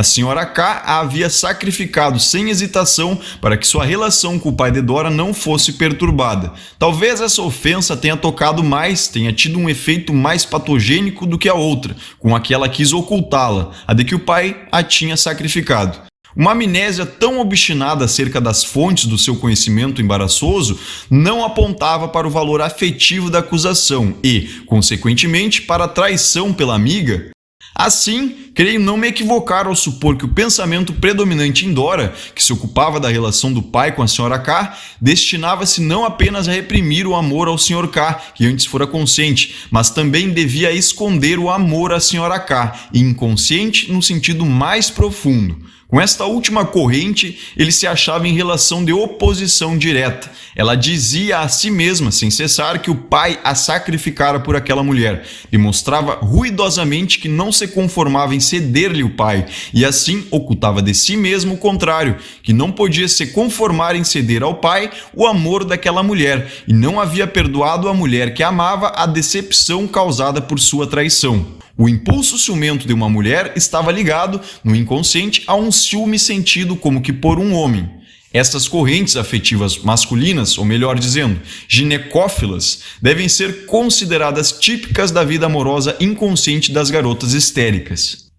A: Sra. K a havia sacrificado sem hesitação para que sua relação com o pai de Dora não fosse perturbada. Talvez essa ofensa tenha tocado mais, tenha tido um efeito mais patogênico do que a outra, com a que ela quis ocultá-la, a de que o pai a tinha sacrificado. Uma amnésia tão obstinada acerca das fontes do seu conhecimento embaraçoso não apontava para o valor afetivo da acusação e, consequentemente, para a traição pela amiga. Assim, creio não me equivocar ao supor que o pensamento predominante em Dora, que se ocupava da relação do pai com a Sra. K, destinava-se não apenas a reprimir o amor ao Sr. K, que antes fora consciente, mas também devia esconder o amor à Sra. K, e inconsciente no sentido mais profundo. Com esta última corrente, ele se achava em relação de oposição direta. Ela dizia a si mesma, sem cessar, que o pai a sacrificara por aquela mulher. Demonstrava ruidosamente que não se conformava em ceder-lhe o pai, e assim ocultava de si mesmo o contrário, que não podia se conformar em ceder ao pai o amor daquela mulher, e não havia perdoado à mulher que amava a decepção causada por sua traição. O impulso ciumento de uma mulher estava ligado, no inconsciente, a um ciúme sentido como que por um homem. Estas correntes afetivas masculinas, ou melhor dizendo, ginecófilas, devem ser consideradas típicas da vida amorosa inconsciente das garotas histéricas.